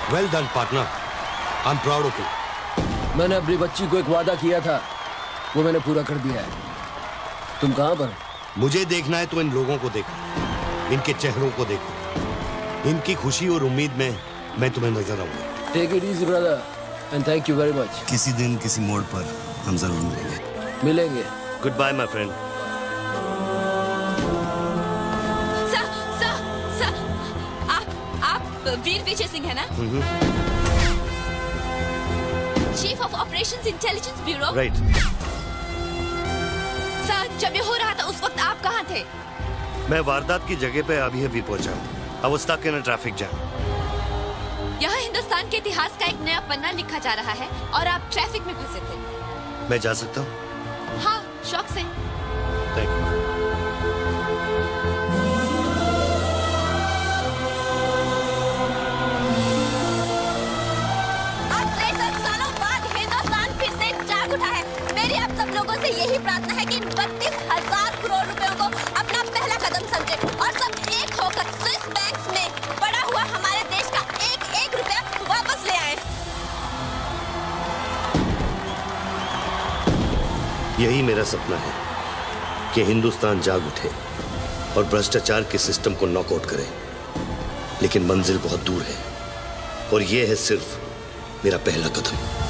Well done, partner. I'm proud of you. मैंने अपनी बच्ची को एक वादा किया था, वो मैंने पूरा कर दिया है। तुम कहाँ पर? मुझे देखना है तो इन लोगों को देखो, इनके चेहरों को देखो, इनकी खुशी और उम्मीद में मैं तुम्हें नजर आऊंगा। Take it easy, brother, and thank you very much. किसी दिन किसी मोड़ पर हम जरूर मिलेंगे। Goodbye, my friend. वीर विजय सिंह है ना? Chief of operations intelligence bureau. Right. Sir, जब ये हो रहा था उस वक्त आप कहाँ थे? मैं वारदात की जगह पे अभी पहुंचा हूँ। I was stuck in a traffic jam. यहाँ हिंदुस्तान के इतिहास का एक नया पन्ना लिखा जा रहा है और आप ट्रैफिक में फंसे थे। मैं जा सकता हूँ? हाँ, शौक से। Thank you. से यही प्रार्थना है कि 32,000 करोड़ रुपयों को अपना पहला कदम समझे और सब एक होकर स्विस बैंक्स में पड़ा हुआ हमारे देश का एक रुपया वापस ले आए। यही मेरा सपना है कि हिंदुस्तान जाग उठे और भ्रष्टाचार के सिस्टम को नॉकआउट करे, लेकिन मंजिल बहुत दूर है और यह है सिर्फ मेरा पहला कदम।